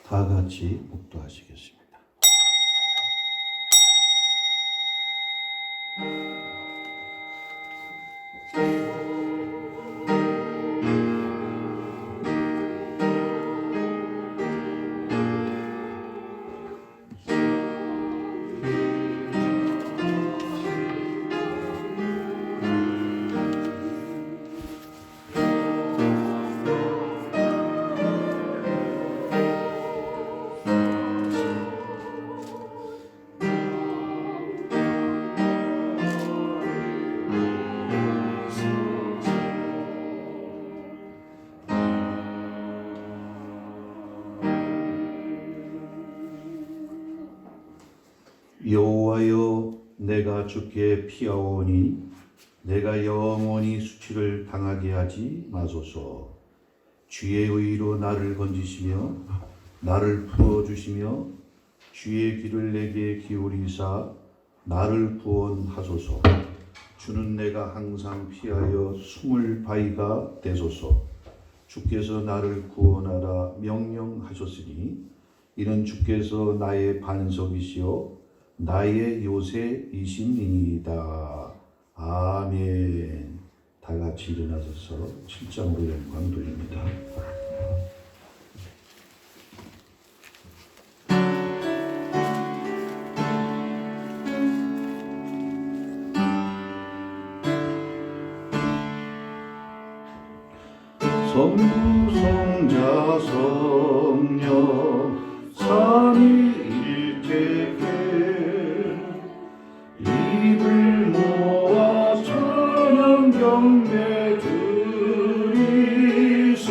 다 같이 묵도하시겠습니다. 여호와여, 내가 주께 피하오니 내가 영원히 수치를 당하게 하지 마소서. 주의 의로 나를 건지시며 나를 풀어주시며 주의 귀를 내게 기울이사 나를 구원하소서. 주는 내가 항상 피하여 숨을 바위가 되소서. 주께서 나를 구원하라 명령하셨으니 이는 주께서 나의 반석이시요 나의 요새이시니이다. 아멘. 다 같이 일어나셔서 7장으로 영광 돌립니다. 성부 성자 성령 삼위일체께 입을 모아 찬양 경배 드리세.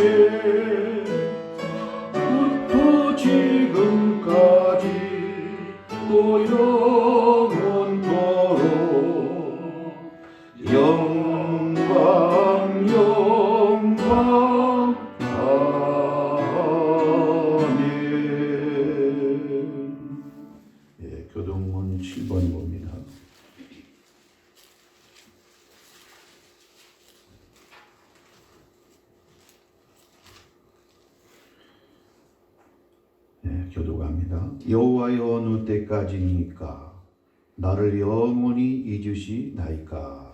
부터 지금까지 또 영원토록 영광 영광 아멘. 예, 교동문 7번 봅니다. 교독합니다. 여호와여, 어느 때까지니까 나를 영원히 잊으시나이까.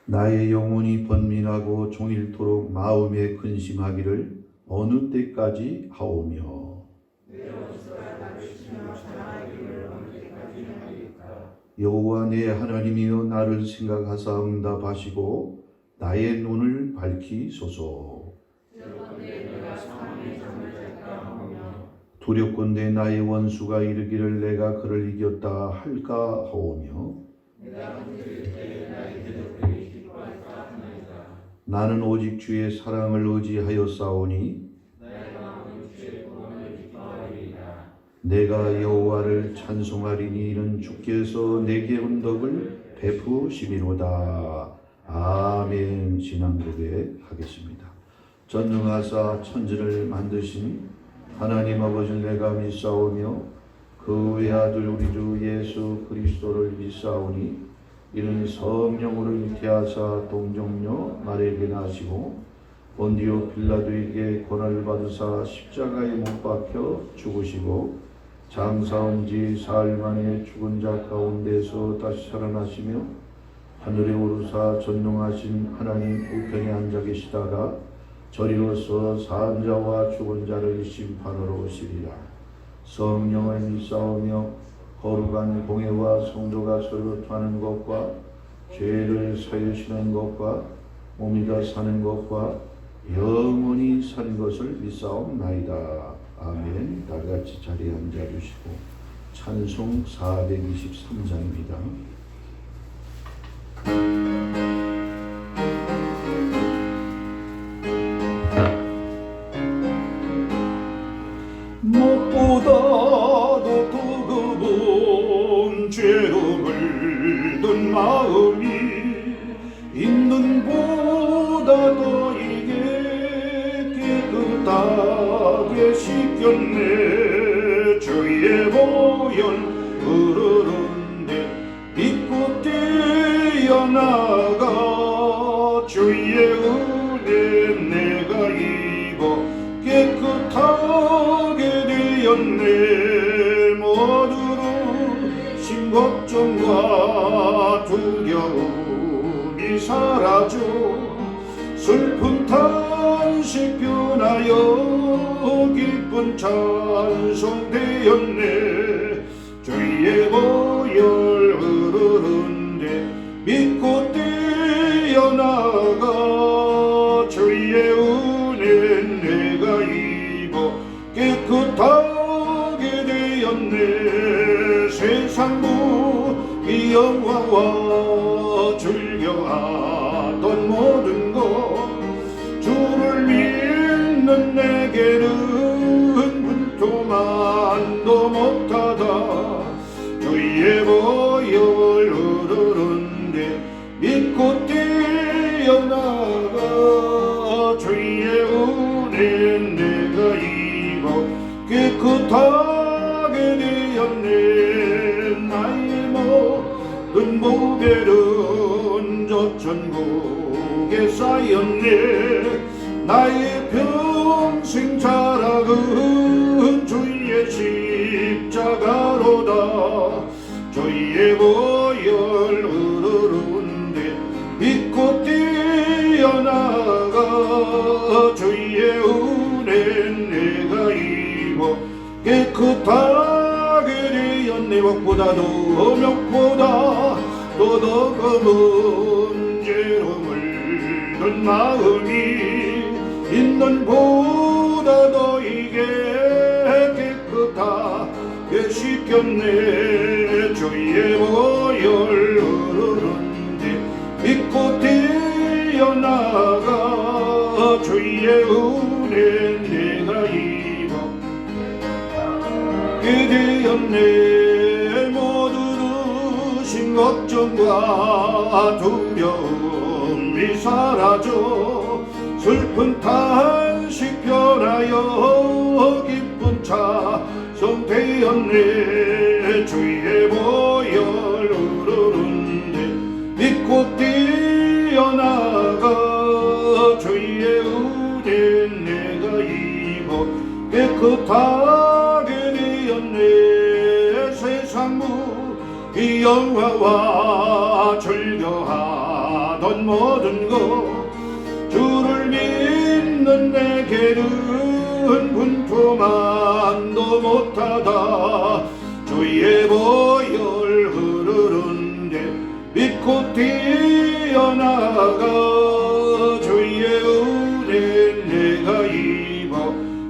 나의 영혼이 번민하고 종일토록 마음에 근심하기를 어느 때까지 하오며. 여호와 내 하나님이여, 나를 생각하사 응답하시고 나의 눈을 밝히소서. 두렵건대 나의 원수가 이르기를 내가 그를 이겼다 할까 하오며. 나는 오직 주의 사랑을 의지하여 싸우니 내가 여호와를 찬송하리니 이는 주께서 내게 은덕을 베푸시미로다. 아멘. 신앙고백 하겠습니다. 전능하사 천지를 만드신 하나님 아버지를 내가 믿사오며 그 외아들 우리 주 예수 그리스도를 믿사오니 이는 성령으로 잉태하사 동정녀 마리아에게 나시고 본디오 빌라도에게 고난을 받으사 십자가에 못 박혀 죽으시고 장사한 지 사흘 만에 죽은 자 가운데서 다시 살아나시며 하늘에 오르사 전능하신 하나님 우편에 앉아 계시다가 저리로서 산 자와 죽은 자를 심판하러 오시리라. 성령을 믿사오며 거룩한 공회와 성도가 서로 하는 것과 죄를 사유시는 것과 몸이 다 사는 것과 영원히 사는 것을 믿사옵나이다. 아멘. 다 같이 자리에 앉아주시고 찬송 423장입니다. 무엇보다도 뜨거운 죄로 물든 마음이 있는 보다 더 이게 깨끗하게 씻겼네. 주의 보혈 흐르는데 믿고 뛰어나가 주의 은혜 걱정과 두려움이 사라져 슬픈 탄식 변하여 기쁜 찬송 되었네. 주의 보혈 흐르는데 믿고 뛰어나가 주의 은혜 내가 입어 깨끗하게 되었네. 세상 무기 영화와 즐겨하던 모든 것 주를 믿는 내게는 분토만도 못하다. 주의 보혈 흐르는데 믿고 뛰어나가 주의 은혜 내가 입어 깨끗하게 되었네. 나의 모든 보배는 저 천국에 쌓였네. 나의 평생 자랑은 주의 십자가로다. 주의 보혈 흐르는데 믿고 뛰어나가 주의 은혜 내가 입어 깨끗하게 되었네. 목보다 더 검은 죄로 물든 마음이 있는 보다 너에게 깨끗하게 씻겼네. 주의 보혈 흐르는데 믿고 뛰어나가 주의 은혜 내가 입어 되었네. 모두 두신 걱정과 두려움이 사라져 슬픈 탄식 변하여 기쁜 찬송 되었네. 주의 보혈 흐르는데 믿고 뛰어나가 주의 은혜 내가 입어 깨끗하게 되었네. 세상 무기 영화와 즐겨하던 모든 것 주를 믿는 내게는 분투만도 못하다. 주의 보혈 흐르는데 믿고 뛰어나가 주의 은혜 내가 입어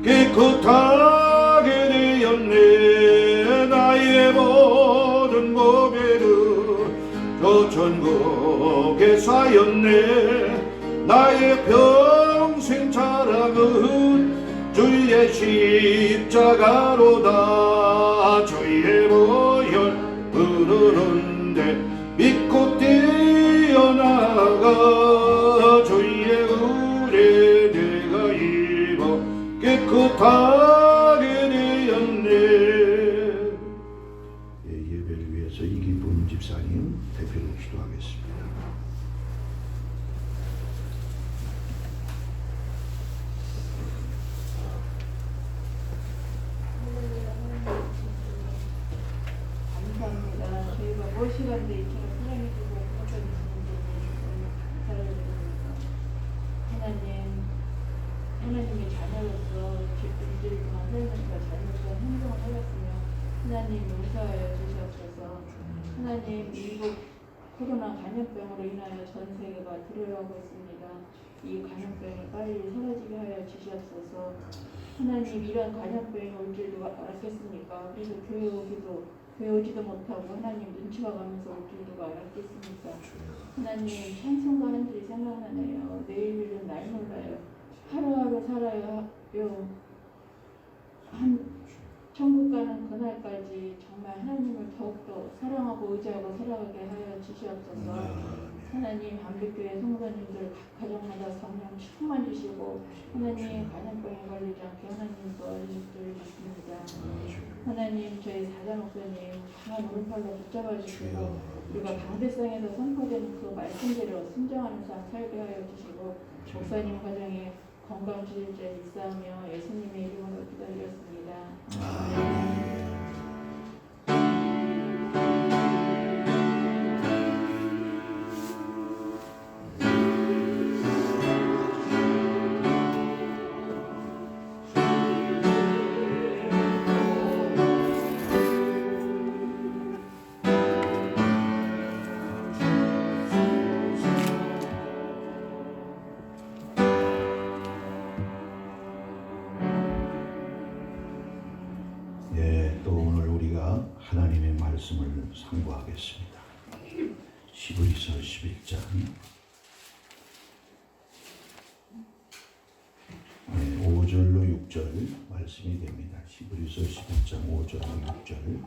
깨끗하게 되었네. 나의 모든 보배는 저 천국에 쌓였네. 나의 평생 자랑은 주의 십자가로다. 주의 보혈 흐르는데 믿고 뛰어나가 주의 은혜 내가 입어 깨끗하게 되었네. 예배를 위해서 이기쁨 집사님 대표로 기도하겠습니다. 감사합니다. 저희가 무엇이간데 이처럼 사랑해주고 고쳐주시는 하나님의 자녀로서 일주일 동안 살면서 잘못된 행동을 하였으며 하나님 용서하여 주시옵소서. 하나님 미국 코로나 감염병으로 인하여 전 세계가 두려워하고 있습니다. 이 감염병이 빨리 사라지게 하여 주시옵소서. 하나님 이런 감염병이 올 줄도 알았겠습니까? 그래서 교회 오지도 못하고 하나님 눈치 봐가면서 올 줄도 알았겠습니까? 하나님 찬송가 한 줄이 생각나네요. 내일은 날 몰라요. 하루하루 살아요. 천국 가는 그날까지 정말 하나님을 더욱더 사랑하고 의지하고 살아가게 하여 주시옵소서. 하나님 감리교회 성도님들 각 가정마다 성령 충만 주시고 하나님 감염병에 걸리지 않게 하나님 도와주십니다. 하나님 저희 사자 목사님 강한 오른팔로 붙잡아 주시고 우리가 강대상에서 선포된 그 말씀대로 순종하는 삶 살게 하여 주시고 목사님 가정에 건강 주실자 있사오며 예수님의 이름으로 기도드렸습니다. 우리가 하나님의 말씀을 상고하겠습니다. 히브리서 11장 5절로 6절 말씀이 됩니다. 히브리서 11장 5절로 6절.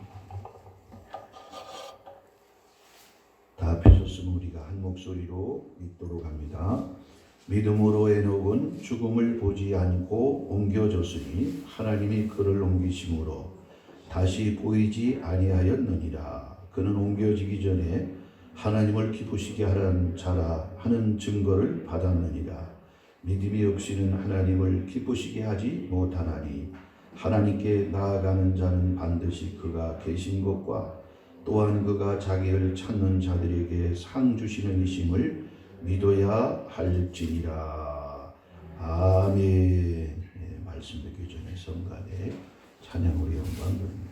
다 펴셨으면 우리가 한 목소리로 읽도록 합니다. 믿음으로 에녹은 죽음을 보지 않고 옮겨졌으니 하나님이 그를 옮기심으로 다시 보이지 아니하였느니라. 그는 옮겨지기 전에 하나님을 기쁘시게 하라는 자라 하는 증거를 받았느니라. 믿음이 없이는 하나님을 기쁘시게 하지 못하나니 하나님께 나아가는 자는 반드시 그가 계신 것과 또한 그가 자기를 찾는 자들에게 상 주시는 이심을 믿어야 할지니라. 아멘. 네, 말씀 듣기 전에 성가대 찬양으로 영광 드립니다.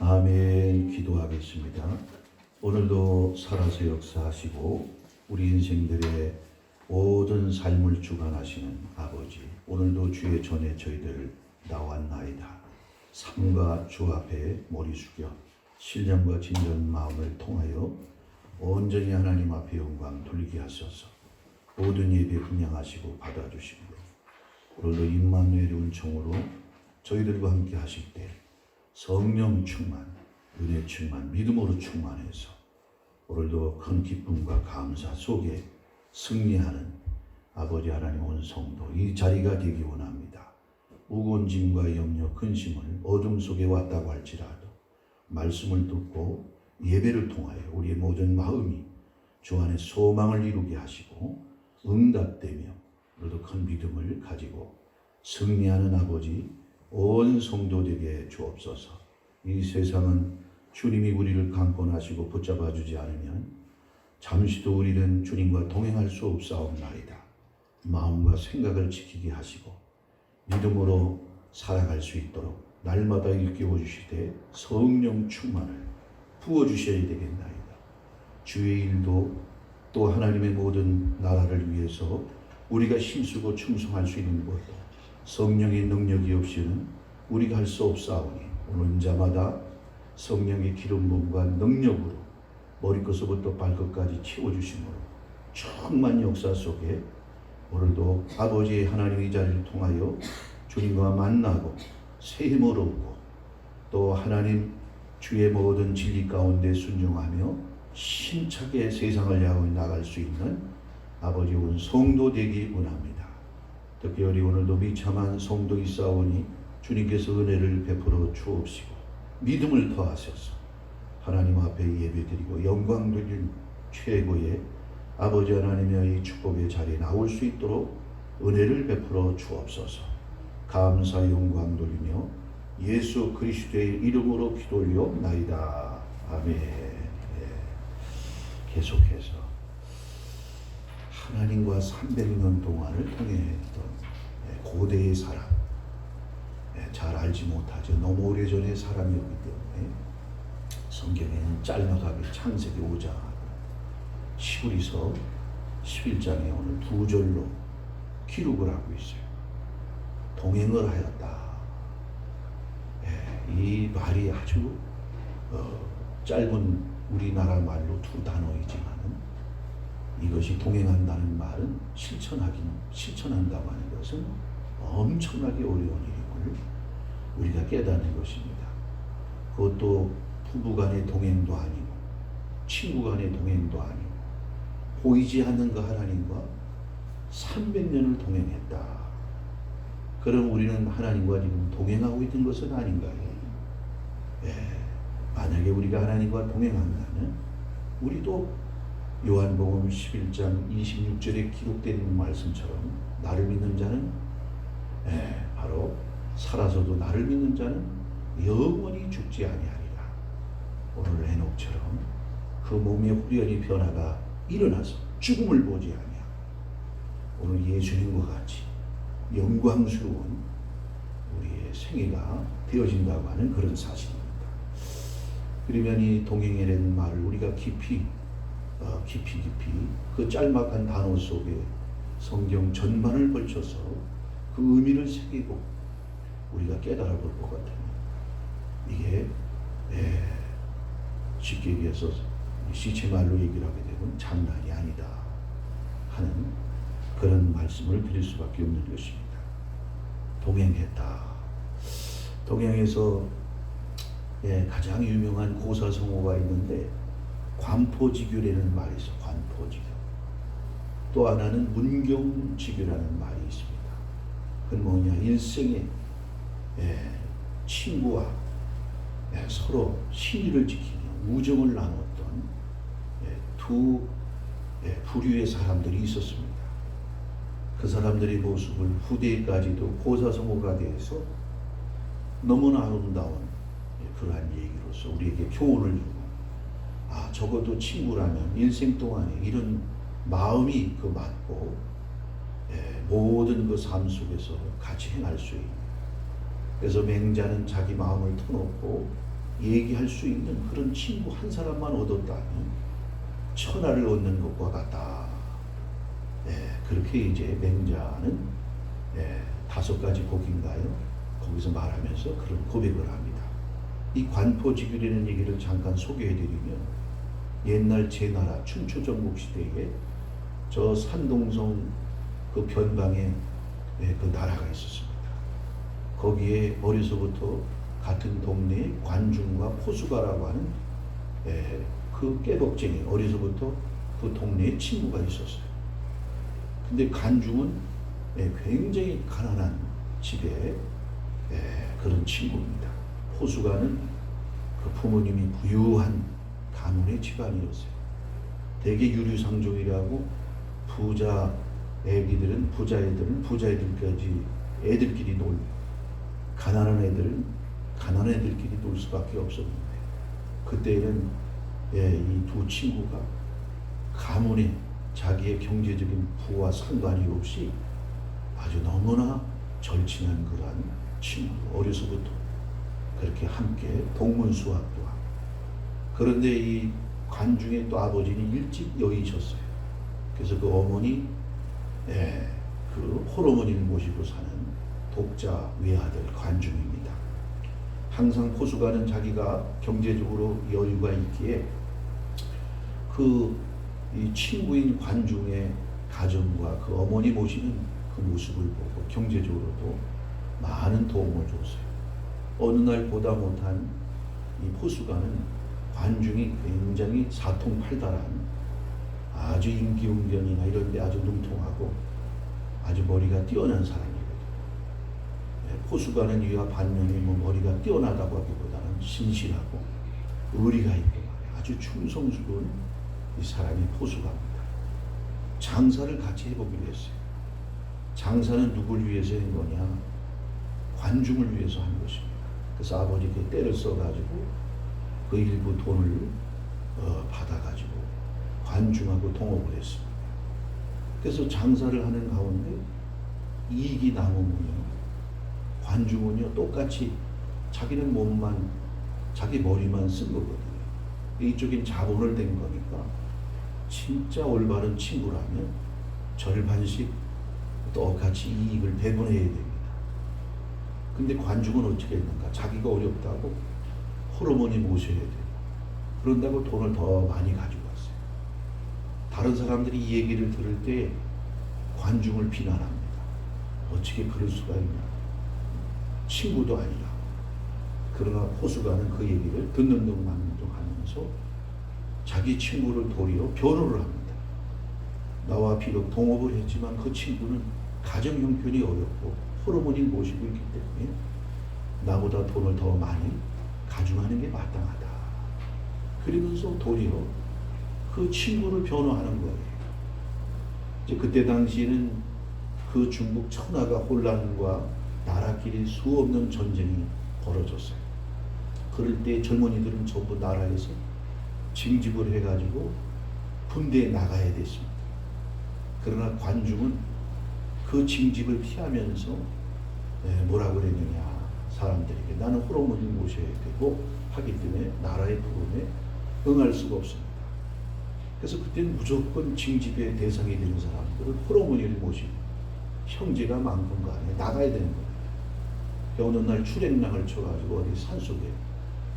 아멘. 기도하겠습니다. 오늘도 살아서 역사하시고 우리 인생들의 모든 삶을 주관하시는 아버지, 오늘도 주의 전에 저희들 나왔나이다. 삶과 주 앞에 머리 숙여 신령과 진정 마음을 통하여 온전히 하나님 앞에 영광 돌리게 하소서. 모든 예배 분양하시고 받아주시고 오늘도 임마누엘의 은총으로 저희들과 함께 하실 때 성령 충만, 은혜 충만, 믿음으로 충만해서 오늘도 큰 기쁨과 감사 속에 승리하는 아버지 하나님 온 성도 이 자리가 되기 원합니다. 무거운 짐과 염려, 근심을 어둠 속에 왔다고 할지라도 말씀을 듣고 예배를 통하여 우리의 모든 마음이 주 안에 소망을 이루게 하시고 응답되며 우리도 큰 믿음을 가지고 승리하는 아버지 온 성도되게 주옵소서. 이 세상은 주님이 우리를 강권하시고 붙잡아 주지 않으면 잠시도 우리는 주님과 동행할 수 없사옵나이다. 마음과 생각을 지키게 하시고 믿음으로 살아갈 수 있도록 날마다 일깨워 주시되 성령 충만을 부어 주셔야 되겠나이다. 주의 일도 또 하나님의 모든 나라를 위해서 우리가 힘쓰고 충성할 수 있는 것도 성령의 능력이 없이는 우리가 할 수 없사오니 오는 자마다 성령의 기름 부음과 능력으로 머리끝부터 발끝까지 채워주심으로 충만 역사 속에 오늘도 아버지 하나님의 자리를 통하여 주님과 만나고 새 힘을 얻고 또 하나님 주의 모든 진리 가운데 순종하며 힘차게 세상을 향해 나갈 수 있는 아버지 온 성도 되기 원합니다. 특별히 오늘도 비참한 성도 있사오니 주님께서 은혜를 베풀어 주옵시고 믿음을 더하셔서 하나님 앞에 예배드리고 영광 돌린 최고의 아버지 하나님의 이 축복의 자리에 나올 수 있도록 은혜를 베풀어 주옵소서. 감사 영광 돌리며 예수 그리스도의 이름으로 기도 올려옵나이다. 아멘. 계속해서 하나님과 300년 동안을 통해했던 고대의 사람, 잘 알지 못하죠. 너무 오래전의 사람이었기 때문에 성경에는 짤막하게 창세기 5장, 히브리서 11장에 오늘 두 절로 기록을 하고 있어요. 동행을 하였다. 이 말이 아주 짧은 우리나라 말로 두 단어이지만은 이것이 동행한다는 말은 실천한다고 하는 것은 엄청나게 어려운 일임을 우리가 깨닫는 것입니다. 그것도 부부간의 동행도 아니고 친구간의 동행도 아니고 보이지 않는 그 하나님과 300년을 동행했다. 그럼 우리는 하나님과 지금 동행하고 있는 것은 아닌가요? 만약에 우리가 하나님과 동행한다면 우리도 요한복음 11장 26절에 기록된 말씀처럼 나를 믿는 자는 바로 살아서도 나를 믿는 자는 영원히 죽지 아니하리라. 오늘 에녹처럼 그 몸의 후련히 변화가 일어나서 죽음을 보지 아니하고 오늘 예수님과 같이 영광스러운 우리의 생애가 되어진다고 하는 그런 사실입니다. 그러면 이 동행이라는 말을 우리가 깊이 그 짤막한 단어 속에 성경 전반을 걸쳐서 그 의미를 새기고 우리가 깨달아 볼 것 같아요. 이게 쉽게 얘기해서 시체말로 얘기를 하게 되면 장난이 아니다 하는 그런 말씀을 드릴 수밖에 없는 것입니다. 동행했다. 동행에서 가장 유명한 고사성어가 있는데 관포지규라는 말이 있어요. 관포지규. 또 하나는 문경지규라는 말이 있습니다. 그건 뭐냐, 일생에 친구와 서로 신의를 지키며 우정을 나눴던 두 부류의 사람들이 있었습니다. 그 사람들의 모습을 후대까지도 고사성어가 돼서 너무나 아름다운 그러한 얘기로서 우리에게 교훈을 주고 적어도 친구라면 일생 동안에 이런 마음이 그 맞고 모든 그 삶 속에서 같이 행할 수 있는, 그래서 맹자는 자기 마음을 터놓고 얘기할 수 있는 그런 친구 한 사람만 얻었다니 천하를 얻는 것과 같다. 그렇게 이제 맹자는 5가지 곡인가요? 거기서 말하면서 그런 고백을 합니다. 이 관포지규라는 얘기를 잠깐 소개해드리면 옛날 제나라 춘추 전국 시대에 저 산동성 그 변방에 그 나라가 있었습니다. 거기에 어려서부터 같은 동네에 관중과 포수가라고 하는 그 깨벅쟁이 어려서부터 그 동네에 친구가 있었어요. 근데 관중은 굉장히 가난한 집에 그런 친구입니다. 포수가는 그 부모님이 부유한 가문의 집안이었어요. 대개 유류상종이라고 부자 애기들은 부자 애들까지 애들끼리 놀고 가난한 애들은 가난한 애들끼리 놀 수밖에 없었는데 그때는 이 두 친구가 가문에 자기의 경제적인 부와 상관이 없이 아주 너무나 절친한 그러한 친구, 어려서부터 그렇게 함께 동문수학도 하고. 그런데 이 관중의 또 아버지는 일찍 여의셨어요. 그래서 그 어머니, 그 홀어머니를 모시고 사는 독자 외아들 관중입니다. 항상 포수가는 자기가 경제적으로 여유가 있기에 이 친구인 관중의 가정과 그 어머니 모시는 그 모습을 보고 경제적으로도 많은 도움을 줬어요. 어느 날 보다 못한 이 포수가는 관중이 굉장히 사통팔달한 아주 임기응변이나 이런 데 아주 능통하고 아주 머리가 뛰어난 사람이거든요. 포수가는 이와 반면에 머리가 뛰어나다고 하기보다는 신실하고 의리가 있고 아주 충성스러운 이 사람이 포수가입니다. 장사를 같이 해보기로 했어요. 장사는 누굴 위해서 한 거냐? 관중을 위해서 한 것입니다. 그래서 아버지께 때를 써가지고 그 일부 돈을 받아가지고 관중하고 동업을 했습니다. 그래서 장사를 하는 가운데 이익이 남으면요, 관중은요 똑같이 자기는 몸만 자기 머리만 쓴 거거든요. 이쪽엔 자본을 댄 거니까 진짜 올바른 친구라면 절반씩 똑같이 이익을 배분해야 됩니다. 근데 관중은 어떻게 했는가? 자기가 어렵다고 호르몬이 모셔야 돼요. 그런다고 돈을 더 많이 가지고 왔어요. 다른 사람들이 이 얘기를 들을 때 관중을 비난합니다. 어떻게 그럴 수가 있냐? 친구도 아니라. 그러나 포수가는 그 얘기를 듣는 둥 마는 둥 하면서 자기 친구를 도리어 변호를 합니다. 나와 비록 동업을 했지만 그 친구는 가정 형편이 어렵고 호르몬이 모시고 있기 때문에 나보다 돈을 더 많이 가져가는 게 마땅하다. 그러면서 도리어 그 친구를 변호하는 거예요. 이제 그때 당시에는 그 중국 천하가 혼란과 나라끼리 수없는 전쟁이 벌어졌어요. 그럴 때 젊은이들은 전부 나라에서 징집을 해가지고 군대에 나가야 됐습니다. 그러나 관중은 그 징집을 피하면서 뭐라고 그랬느냐, 사람들에게 나는 호르몬을 모셔야 되고 하기 때문에 나라의 부름에 응할 수가 없습니다. 그래서 그때는 무조건 징집의 대상이 되는 사람들은 호르몬을 모시고 형제가 많건 간에 나가야 되는 거예요. 어느 날 출행랑을 쳐가지고 어디 산속에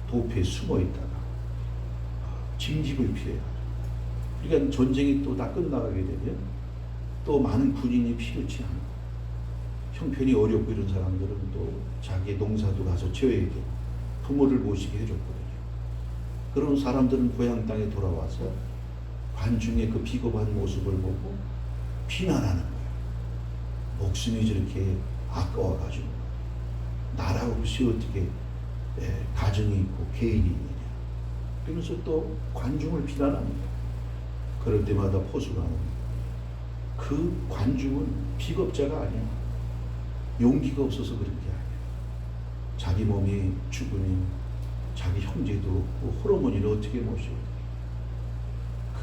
도피에 숨어 있다가 징집을 피해가지고, 그러니까 전쟁이 또 다 끝나가게 되면 또 많은 군인이 필요치 않고 형편이 어렵고 이런 사람들은 또 자기의 농사도 가서 지어야 되고 부모를 모시게 해줬거든요. 그런 사람들은 고향 땅에 돌아와서 관중의 그 비겁한 모습을 보고 비난하는 거예요. 목숨이 저렇게 아까워가지고 나라 없이 어떻게 가정이 있고 개인이 있느냐. 그러면서 또 관중을 비난합니다. 그럴 때마다 포수가는 그 관중은 비겁자가 아니야. 용기가 없어서 그런 게 아니야. 자기 몸이 죽으니 자기 형제도 없고 호르몬이를 어떻게 모셔.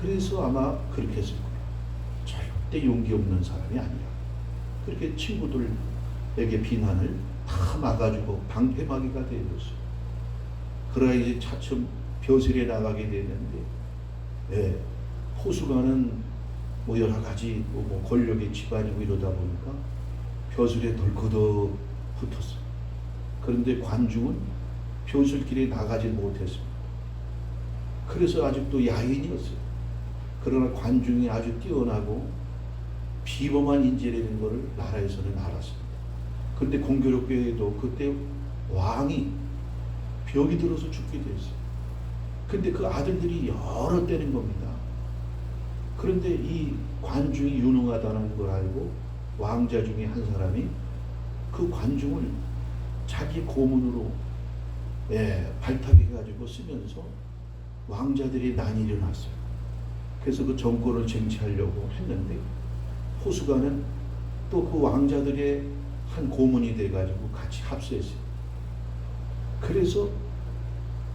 그래서 아마 그렇게 했을 거야. 절대 용기 없는 사람이 아니라. 그렇게 친구들에게 비난을 다 막아주고 방패막이가 되어졌어요. 그러나 이제 차츰 벼슬에 나가게 되는데, 포수가는 뭐 여러 가지 뭐 권력의 집안이고 이러다 보니까 벼슬에 덜커덕 붙었어요. 그런데 관중은 벼슬길에 나가지 못했습니다. 그래서 아직도 야인이었어요. 그러나 관중이 아주 뛰어나고 비범한 인재라는 것을 나라에서는 알았습니다. 그런데 공교롭게도 그때 왕이 병이 들어서 죽게 됐어요. 근데 그 아들들이 여러 때는 겁니다. 그런데 이 관중이 유능하다는 걸 알고 왕자 중에 한 사람이 그 관중을 자기 고문으로 발탁해가지고 쓰면서 왕자들이 난이 일어났어요. 그래서 그 정권을 쟁취하려고 했는데 포수가는 또 그 왕자들의 한 고문이 돼가지고 같이 합세했어요. 그래서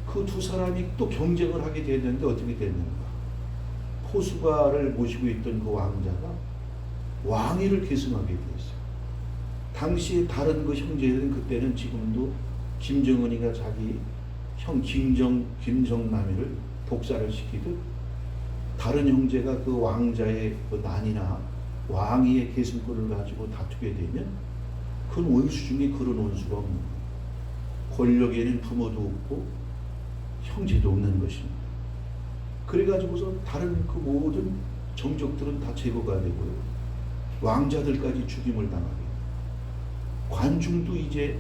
그 두 사람이 또 경쟁을 하게 됐는데 어떻게 됐는가? 포수가를 모시고 있던 그 왕자가 왕위를 계승하게 되었어요. 당시에 다른 그 형제들은 그때는 지금도 김정은이가 자기 형 김정남이를 독살을 시키듯 다른 형제가 그 왕자의 그 난이나 왕위의 계승권을 가지고 다투게 되면 그건 원수 중에 그런 원수가 없는 거예요. 권력에는 부모도 없고 형제도 없는 것입니다. 그래가지고서 다른 그 모든 정적들은 다 제거가 되고요. 왕자들까지 죽임을 당하게 돼요. 관중도 이제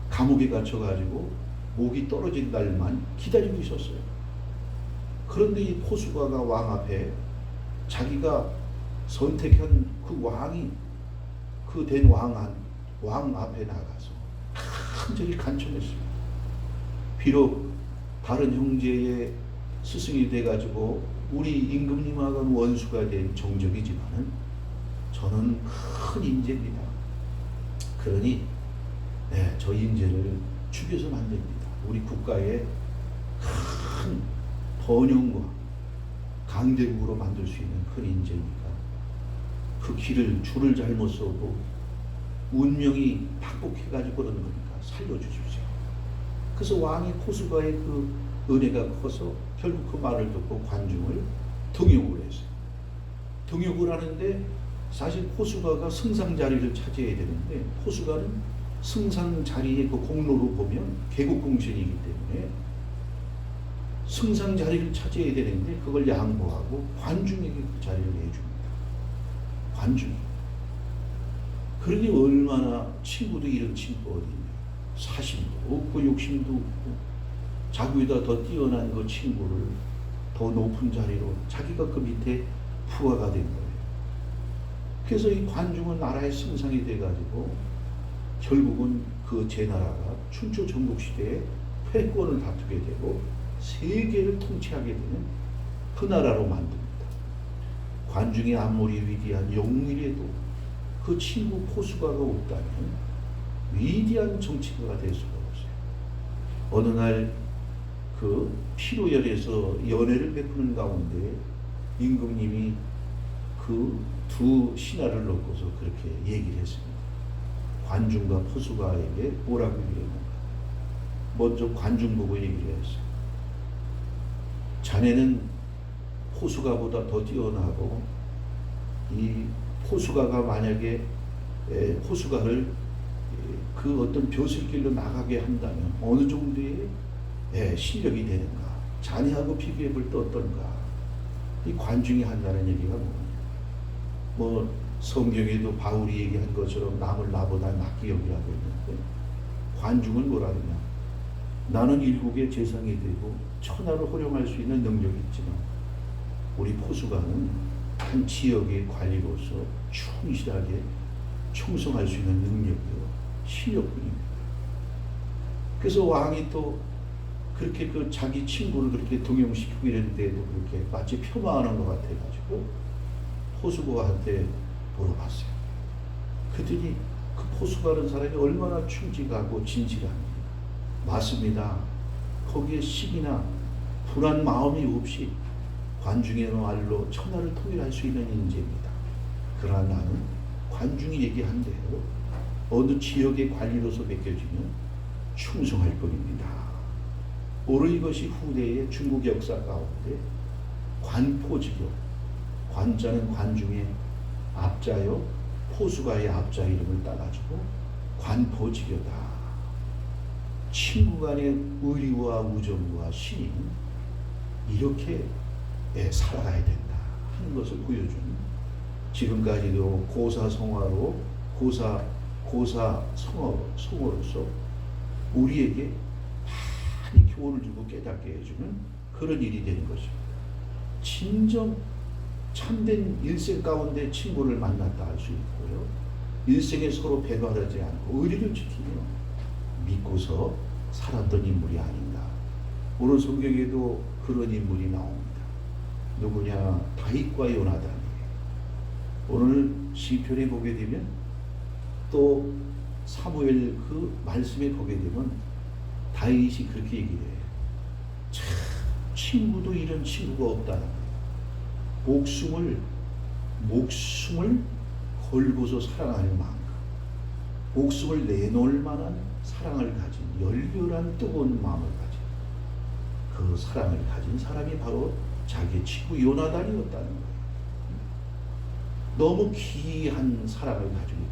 감옥에 갇혀가지고 목이 떨어진 날만 기다리고 있었어요. 그런데 이 포수가가 왕 앞에 자기가 선택한 그 왕이 그 된 왕 앞에 나가서 간절히 간청했습니다. 비록 다른 형제의 스승이 돼가지고 우리 임금님하고는 원수가 된 정적이지만은 저는 큰 인재입니다. 그러니 저 인재를 죽여서는 안 됩니다. 우리 국가의 큰 번영과 강대국으로 만들 수 있는 큰 인재니까 그 줄을 잘못 써도 운명이 박복해가지고 그러는 거니까 살려주십시오. 그래서 왕이 포수가의 그 은혜가 커서 결국 그 말을 듣고 관중을 등용을 했어요. 등용을 하는데 사실 포수가가 승상 자리를 차지해야 되는데 포수가는 승상 자리의 그 공로로 보면 개국공신이기 때문에 승상 자리를 차지해야 되는데 그걸 양보하고 관중에게 그 자리를 내줍니다. 관중이. 그러니 얼마나 친구도 이런 친구 어디 있냐. 사심도 없고 욕심도 없고 자기보다 더 뛰어난 그 친구를 더 높은 자리로 자기가 그 밑에 부하가 된 거예요. 그래서 이 관중은 나라의 승상이 돼가지고 결국은 그 제나라가 춘추 전국시대에 패권을 다투게 되고 세계를 통치하게 되는 그 나라로 만듭니다. 관중이 아무리 위대한 영웅이라도 그 친구 포수가가 없다면 위대한 정치가가 될 수가 없어요. 어느 날 그 피로열에서 연회를 베푸는 가운데 임금님이 그 두 신하를 놓고서 그렇게 얘기를 했습니다. 관중과 포수가에게 뭐라고 얘기를 했는가? 먼저 관중 보고 얘기를 했어요. 자네는 포수가보다 더 뛰어나고 이 포수가가 만약에 포수가를 그 어떤 벼슬길로 나가게 한다면 어느 정도의 실력이 되는가? 자네하고 비교해 볼 때 어떤가? 이 관중이 한다는 얘기가 뭐 성경에도 바울이 얘기한 것처럼 남을 나보다 낫게 여기라고 했는데 관중은 뭐라 그러냐? 나는 일국의 재상이 되고 천하를 호령할 수 있는 능력이 있지만 우리 포수가는 한 지역의 관리로서 충실하게 충성할 수 있는 능력이요 실력뿐입니다. 그래서 왕이 또 그렇게 그 자기 친구를 그렇게 동용시키고 이랬는데도 그렇게 마치 폄하하는 것 같아가지고 포수가한테 물어봤어요. 그랬더니 그 포수가라는 사람이 얼마나 충직하고 진실한지. 맞습니다. 거기에 식이나 불안 마음이 없이 관중의 말로 천하를 통일할 수 있는 인재입니다. 그러나 나는 관중이 얘기한 대로 어느 지역의 관리로서 맡겨지면 충성할 뿐입니다. 오늘 이것이 후대의 중국 역사 가운데 관포지교, 관자는 관중의 앞자요, 포수가의 앞자 이름을 따가지고 관포지교다. 친구 간의 의리와 우정과 신임 이렇게 살아가야 된다 하는 것을 보여준 지금까지도 고사성어로 고사성어로서 우리에게 많이 교훈을 주고 깨닫게 해주는 그런 일이 되는 것입니다. 진정 참된 일생 가운데 친구를 만났다 할 수 있고요. 일생에 서로 배반하지 않고 의리를 지키며 믿고서 살았던 인물이 아닌가. 오늘 성경에도 그런 인물이 나옵니다. 누구냐? 다윗과 요나단이에요. 오늘 시편에 보게 되면 또 사무엘 그 말씀에 보게 되면 다윗이 그렇게 얘기해요. 참 친구도 이런 친구가 없다는 거예요. 목숨을 걸고서 사랑하는 만큼 목숨을 내놓을 만한 사랑을 가진 열렬한 뜨거운 마음을 가진 그 사랑을 가진 사람이 바로 자기의 친구 요나단이었다는 거예요. 너무 귀한 사랑을 가지고 있다.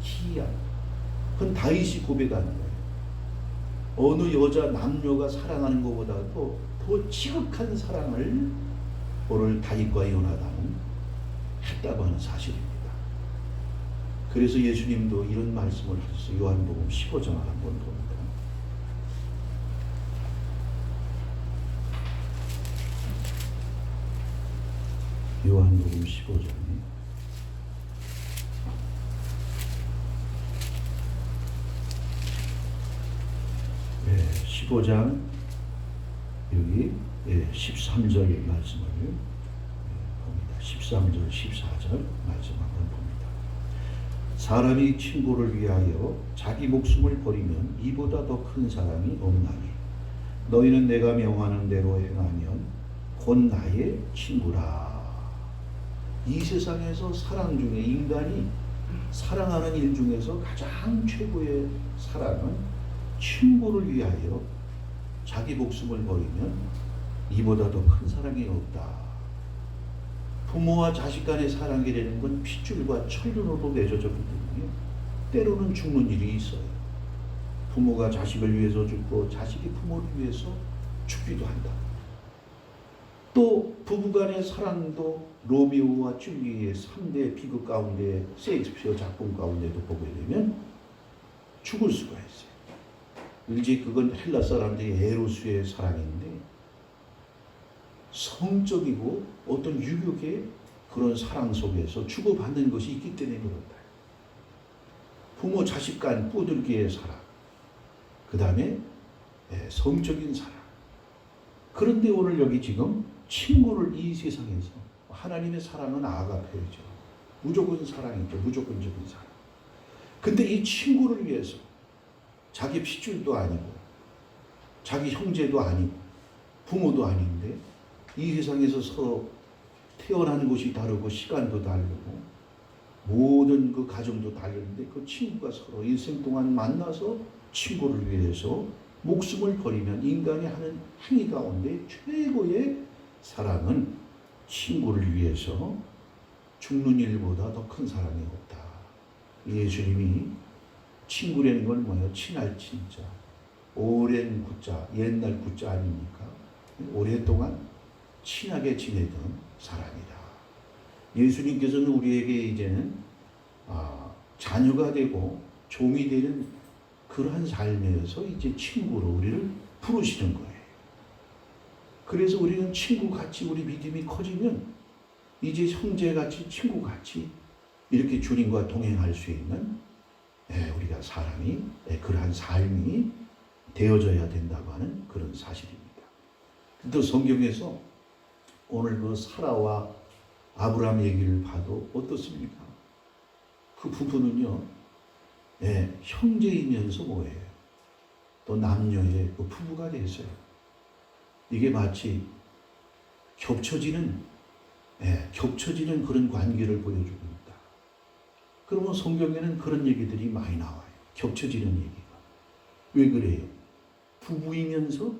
귀한. 그건 다윗이 고백하는 거예요. 어느 여자 남녀가 사랑하는 것보다도 더 지극한 사랑을 오늘 다윗과 요나단은 했다고 하는 사실입니다. 그래서 예수님도 이런 말씀을 하셔서 요한복음 15장을 한번 봅니다. 요한복음 15장 15장 여기 13절 말씀을 봅니다. 13절 14절 말씀 한번 봅니다. 사람이 친구를 위하여 자기 목숨을 버리면 이보다 더 큰 사람이 없나니 너희는 내가 명하는 대로 행하면 곧 나의 친구라. 이 세상에서 사랑 중에 인간이 사랑하는 일 중에서 가장 최고의 사랑은 친구를 위하여 자기 목숨을 버리면 이보다 더 큰 사랑이 없다. 부모와 자식 간의 사랑이라는 건 핏줄과 철륜으로 맺어졌기 때문에 때로는 죽는 일이 있어요. 부모가 자식을 위해서 죽고 자식이 부모를 위해서 죽기도 한다. 또 부부간의 사랑도 로미오와 줄리의 3대 비극 가운데 셰익스피어 작품 가운데도 보게 되면 죽을 수가 있어요. 일제 그건 헬라 사람들의 에로스의 사랑인데 성적이고 어떤 유격의 그런 사랑 속에서 주고받는 것이 있기 때문에 그렇다. 부모 자식 간 뿌들기의 사랑, 그 다음에 성적인 사랑. 그런데 오늘 여기 지금 친구를 이 세상에서 하나님의 사랑은 아가페죠. 무조건 사랑이죠. 무조건적인 사랑. 근데 이 친구를 위해서 자기 핏줄도 아니고 자기 형제도 아니고 부모도 아닌데 이 세상에서 서로 태어난 곳이 다르고 시간도 다르고 모든 그 가정도 다른데 그 친구가 서로 일생 동안 만나서 친구를 위해서 목숨을 버리면 인간이 하는 행위 가운데 최고의 사랑은 친구를 위해서 죽는 일보다 더 큰 사랑이 없다. 예수님이 친구라는 건 뭐예요? 친할 친자, 오랜 구자, 옛날 구자 아닙니까? 오랫동안 친하게 지내던 사람이다. 예수님께서는 우리에게 이제는 자녀가 되고 종이 되는 그러한 삶에서 이제 친구로 우리를 부르시는 거예요. 그래서 우리는 친구같이 우리 믿음이 커지면 이제 형제같이 친구같이 이렇게 주님과 동행할 수 있는 우리가 사람이 그러한 삶이 되어져야 된다고 하는 그런 사실입니다. 또 성경에서 오늘 그 사라와 아브라함 얘기를 봐도 어떻습니까? 그 부부는요, 형제이면서 뭐예요? 또 남녀의 그 부부가 됐어요. 이게 마치 겹쳐지는 그런 관계를 보여주고 있다. 그러면 성경에는 그런 얘기들이 많이 나와요. 겹쳐지는 얘기가. 왜 그래요? 부부이면서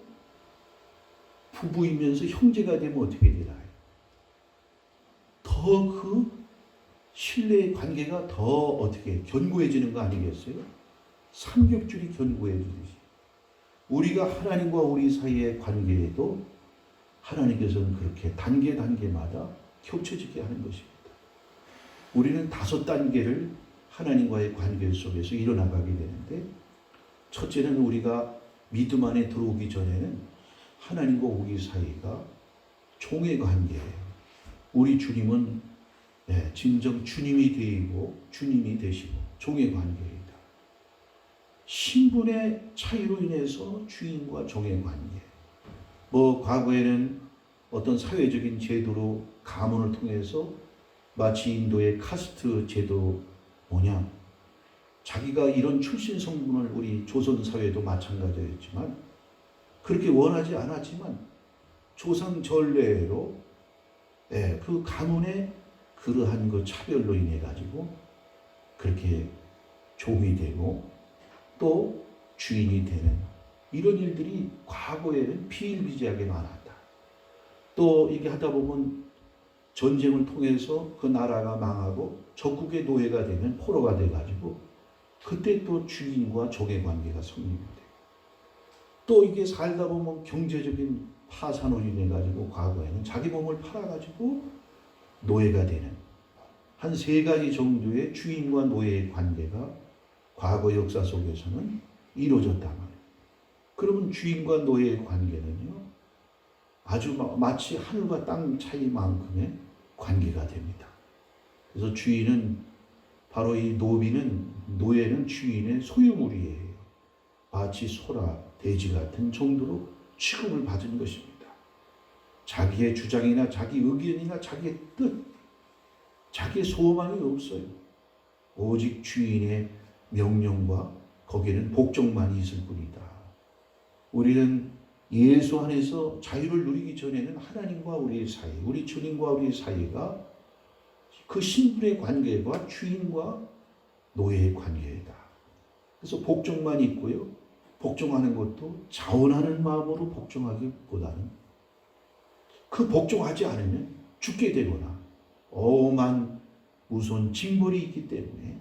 형제가 되면 어떻게 되나요? 더 그 신뢰의 관계가 더 어떻게 견고해지는 거 아니겠어요? 삼겹줄이 견고해지듯이. 우리가 하나님과 우리 사이의 관계에도 하나님께서는 그렇게 단계마다 겹쳐지게 하는 것입니다. 우리는 5단계를 하나님과의 관계 속에서 이뤄나가게 되는데, 첫째는 우리가 믿음 안에 들어오기 전에는 하나님과 우리 사이가 종의 관계예요. 우리 주님은 진정 주님이 되고 주님이 되시고 종의 관계이다. 신분의 차이로 인해서 주인과 종의 관계. 과거에는 어떤 사회적인 제도로 가문을 통해서 마치 인도의 카스트 제도 자기가 이런 출신 성분을 우리 조선 사회도 마찬가지였지만 그렇게 원하지 않았지만 조상 전례로 그 가문의 그러한 그 차별로 인해 가지고 그렇게 종이 되고 또 주인이 되는 이런 일들이 과거에는 비일비재하게 많았다. 또 이게 하다 보면 전쟁을 통해서 그 나라가 망하고 적국의 노예가 되면 포로가 돼가지고 그때 또 주인과 종의 관계가 성립이 돼요. 또 이게 살다 보면 경제적인 파산으로 인해 가지고 과거에는 자기 몸을 팔아가지고 노예가 되는 한 3가지 정도의 주인과 노예의 관계가 과거 역사 속에서는 이루어졌단 말이에요. 그러면 주인과 노예의 관계는요, 아주 마치 하늘과 땅 차이만큼의 관계가 됩니다. 그래서 주인은 바로 이 노예는 주인의 소유물이에요. 마치 소라, 돼지 같은 정도로 취급을 받은 것입니다. 자기의 주장이나 자기 의견이나 자기의 뜻, 자기의 소망이 없어요. 오직 주인의 명령과 거기에는 복종만 있을 뿐이다. 우리는 예수 안에서 자유를 누리기 전에는 하나님과 우리의 사이, 우리 주님과 우리의 사이가 그 신분의 관계와 주인과 노예의 관계이다. 그래서 복종만 있고요. 복종하는 것도 자원하는 마음으로 복종하기보다는 그 복종하지 않으면 죽게 되거나 엄한 무서운 징벌이 있기 때문에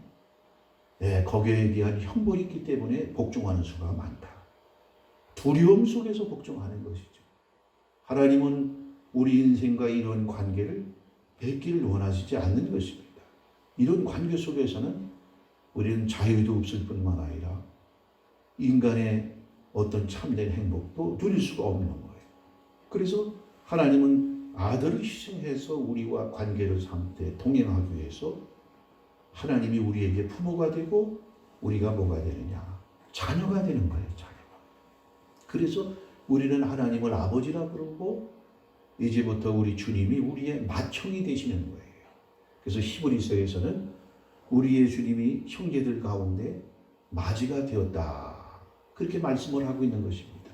거기에 대한 형벌이 있기 때문에 복종하는 수가 많다. 두려움 속에서 복종하는 것이죠. 하나님은 우리 인생과 이런 관계를 맺기를 원하시지 않는 것입니다. 이런 관계 속에서는 우리는 자유도 없을 뿐만 아니라 인간의 어떤 참된 행복도 누릴 수가 없는 거예요. 그래서 하나님은 아들을 희생해서 우리와 관계를 삼되 동행하기 위해서 하나님이 우리에게 부모가 되고 우리가 뭐가 되느냐? 자녀가 되는 거예요. 자녀가. 그래서 우리는 하나님을 아버지라 부르고 이제부터 우리 주님이 우리의 맏형이 되시는 거예요. 그래서 히브리서에서는 우리의 주님이 형제들 가운데 맏이가 되었다. 그렇게 말씀을 하고 있는 것입니다.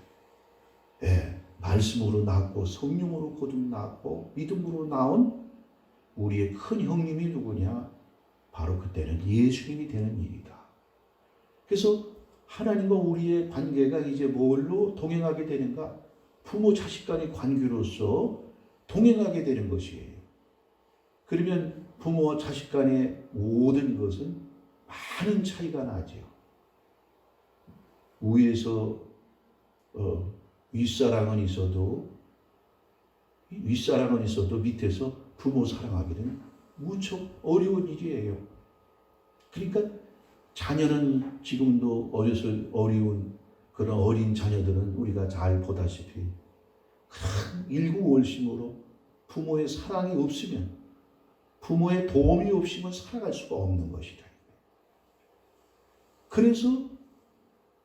말씀으로 낳고 성령으로 거듭 낳고 믿음으로 나온 우리의 큰 형님이 누구냐? 바로 그때는 예수님이 되는 일이다. 그래서 하나님과 우리의 관계가 이제 뭘로 동행하게 되는가? 부모 자식 간의 관계로서 동행하게 되는 것이에요. 그러면 부모와 자식 간의 모든 것은 많은 차이가 나죠. 위에서 윗사랑은 있어도 밑에서 부모 사랑하기는 무척 어려운 일이에요. 그러니까 자녀는 지금도 어려서 어려운 그런 어린 자녀들은 우리가 잘 보다시피 일구월심으로 부모의 사랑이 없으면, 부모의 도움이 없으면 살아갈 수가 없는 것이다. 그래서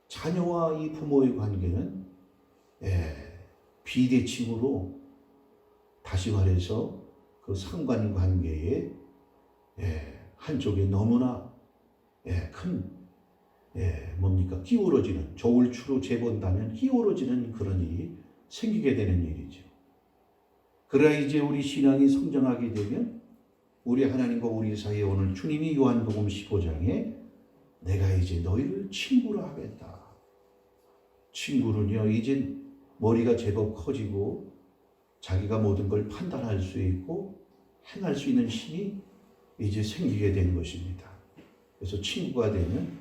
자녀와 이 부모의 관계는 비대칭으로, 다시 말해서 그 상관관계에 한쪽에 너무나 큰 끼우러지는, 저울추로 재본다면 끼우러지는 그런 일이 생기게 되는 일이죠. 그러나 이제 우리 신앙이 성장하게 되면 우리 하나님과 우리 사이에 오늘 주님이 요한복음 15장에 내가 이제 너희를 친구로 하겠다. 친구는요, 이제 머리가 제법 커지고 자기가 모든 걸 판단할 수 있고 행할 수 있는 힘이 이제 생기게 된 것입니다. 그래서 친구가 되면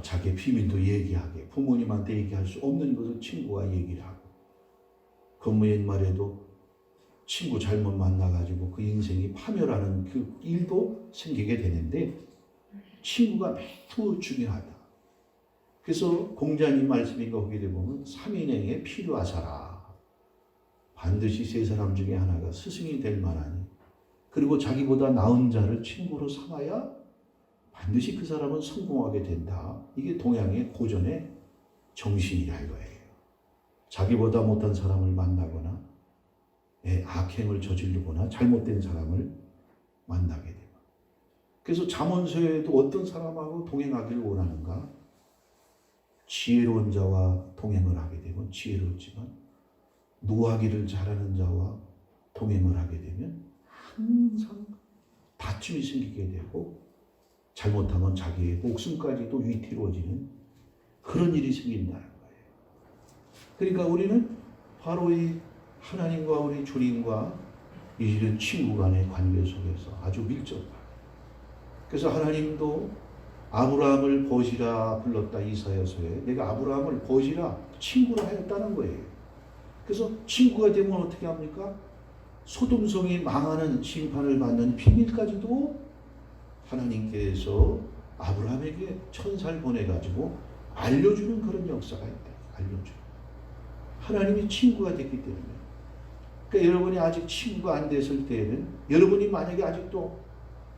자기의 비밀도 얘기하게, 부모님한테 얘기할 수 없는 것을 친구와 얘기를 하고, 그 옛말에도 친구 잘못 만나가지고 그 인생이 파멸하는 그 일도 생기게 되는데 친구가 매우 중요하다. 그래서 공자님 말씀인 거 보게 되면 삼인행에 필요하사라. 반드시 3사람 중에 하나가 스승이 될 만하니, 그리고 자기보다 나은 자를 친구로 삼아야 반드시 그 사람은 성공하게 된다. 이게 동양의 고전의 정신이라 이거예요. 자기보다 못한 사람을 만나거나 악행을 저지르거나 잘못된 사람을 만나게 되고. 그래서 잠언서에도 어떤 사람하고 동행하기를 원하는가? 지혜로운 자와 동행을 하게 되면 지혜롭지만 노하기를 잘하는 자와 동행을 하게 되면 항상 다툼이 생기게 되고 잘못하면 자기의 목숨까지도 위태로워지는 그런 일이 생긴다는 거예요. 그러니까 우리는 바로 이 하나님과 우리 주님과 이런 친구 간의 관계 속에서 아주 밀접하게. 그래서 하나님도 아브라함을 벗이라 불렀다. 이사야서에 내가 아브라함을 벗이라 친구라 하였다는 거예요. 그래서 친구가 되면 어떻게 합니까? 소돔성이 망하는 심판을 받는 비밀까지도 하나님께서 아브라함에게 천사를 보내가지고 알려주는 그런 역사가 있다. 알려줘요. 하나님이 친구가 됐기 때문에. 그러니까 여러분이 아직 친구가 안 됐을 때에는 여러분이 만약에 아직도